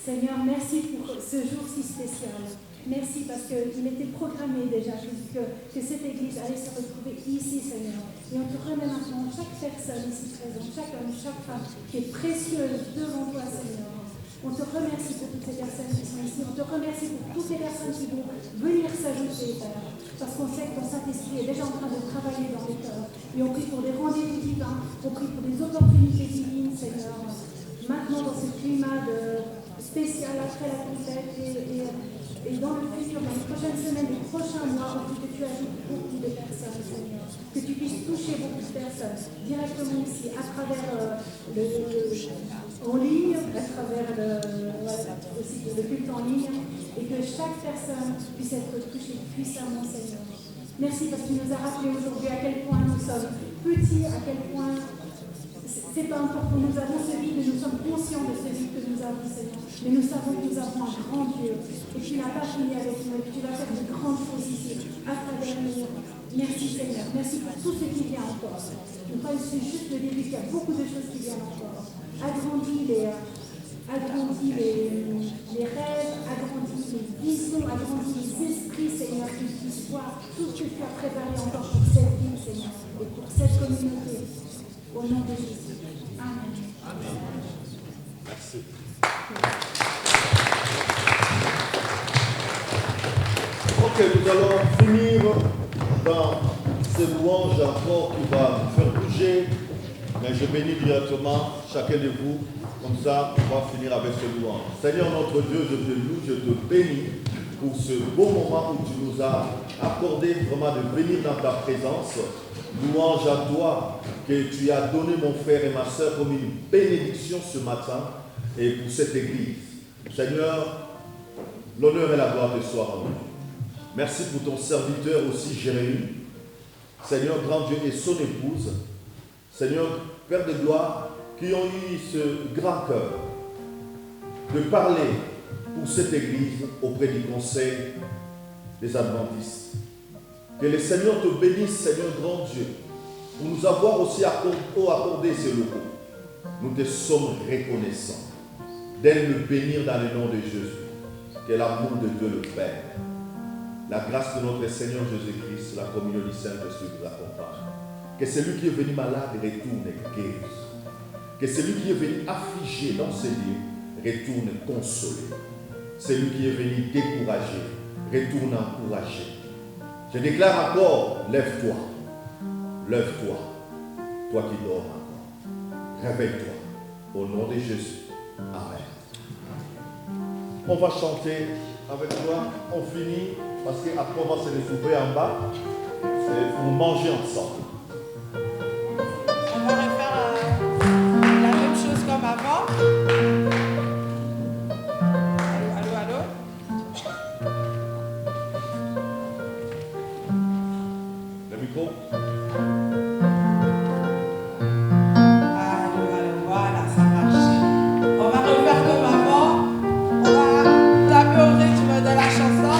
Seigneur, merci pour ce jour si spécial. Merci parce qu'il était programmé déjà que cette église allait se retrouver ici, Seigneur. Et on te remet maintenant chaque personne ici présente, chaque homme, chaque femme qui est précieuse devant toi, Seigneur. On te remercie pour toutes ces personnes qui sont ici. On te remercie pour toutes les personnes qui vont venir s'ajouter, Père. Parce qu'on sait que ton Saint-Esprit est déjà en train de travailler dans les cœurs. Et on prie pour des rendez-vous divins, on prie pour des opportunités divines, Seigneur. Maintenant, dans ce climat spécial après la tempête et dans le futur, dans les prochaines semaines, les prochains mois, on prie que tu ajoutes beaucoup de personnes, Seigneur. Que tu puisses toucher beaucoup de personnes directement ici, à travers en ligne, à travers aussi le culte en ligne, et que chaque personne puisse être touchée puissamment, Seigneur. Merci parce que tu nous as rappelé aujourd'hui à quel point nous sommes petits, à quel point c'est pas important. Nous avons ce vide, nous sommes conscients de ce vide que nous avons, Seigneur. Mais nous savons que nous avons un grand Dieu et que tu n'as pas fini avec nous et que tu vas faire de grandes choses ici à travers nous. Merci, Seigneur. Merci pour tout ce qui vient encore. Je crois que c'est juste le début, qu'il y a beaucoup de choses qui viennent encore. Agrandis les rêves, agrandis les visions, agrandis les esprits, Seigneur, qu'ils puissent voir tout ce que tu as préparé encore pour cette ville, Seigneur, et pour cette communauté. Au nom de Jésus. Amen. Amen. Merci. Ok, nous allons finir dans ces louanges encore qui va nous faire bouger. Mais je bénis directement chacun de vous. Comme ça, on va finir avec ce louange. Seigneur notre Dieu, je te loue, je te bénis pour ce beau moment où tu nous as accordé vraiment de venir dans ta présence. Louange à toi que tu as donné mon frère et ma soeur comme une bénédiction ce matin et pour cette église. Seigneur, l'honneur et la gloire te soient rendus. Merci pour ton serviteur aussi Jérémie. Seigneur, grand Dieu, et son épouse. Seigneur, Père de gloire, qui ont eu ce grand cœur de parler pour cette église auprès du conseil des Adventistes. Que le Seigneur te bénisse, Seigneur grand Dieu, pour nous avoir aussi accordé ces locaux. Nous te sommes reconnaissants d'aide le bénir dans le nom de Jésus. Que l'amour de Dieu le Père, la grâce de notre Seigneur Jésus-Christ, la communion du Saint-Esprit vous accompagne. Que celui qui est venu malade retourne guéri. Que celui qui est venu affligé dans ce lieu retourne consolé. Celui qui est venu découragé retourne encouragé. Je déclare encore, lève-toi. Lève-toi. Toi qui dors encore. Réveille-toi. Au nom de Jésus. Amen. On va chanter avec toi. On finit parce qu'après on va se retrouver en bas pour manger ensemble. On va refaire la même chose comme avant. Allô, allô. Le micro. Voilà, ça marche. On va refaire comme avant. On va taper au rythme de la chanson.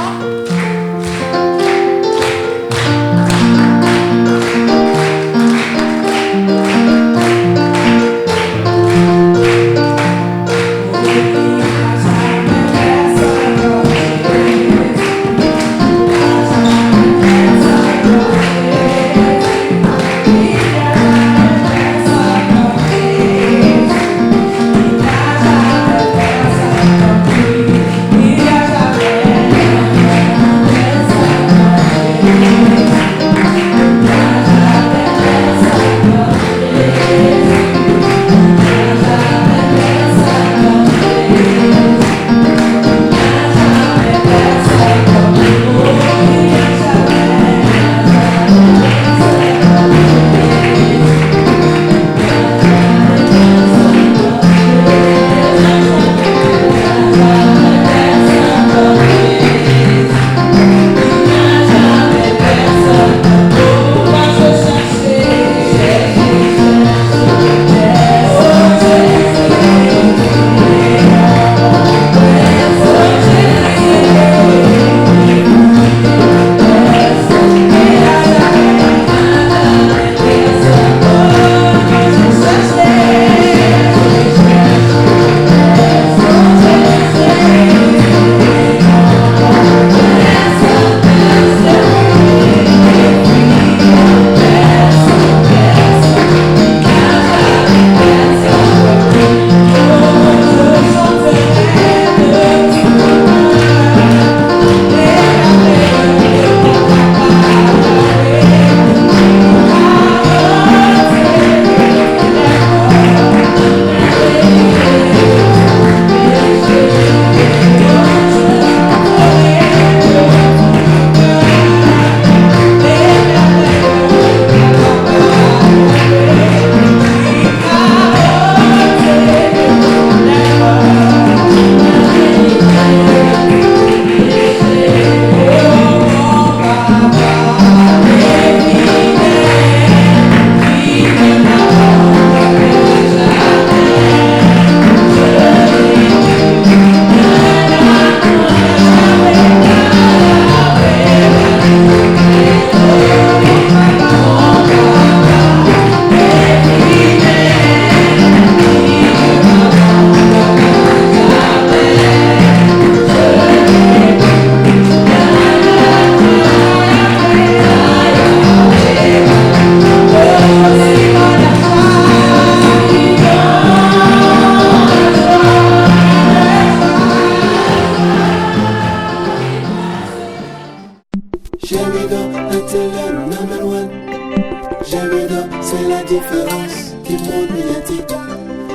C'est la différence qui monte médiatique.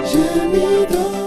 J'ai mis dans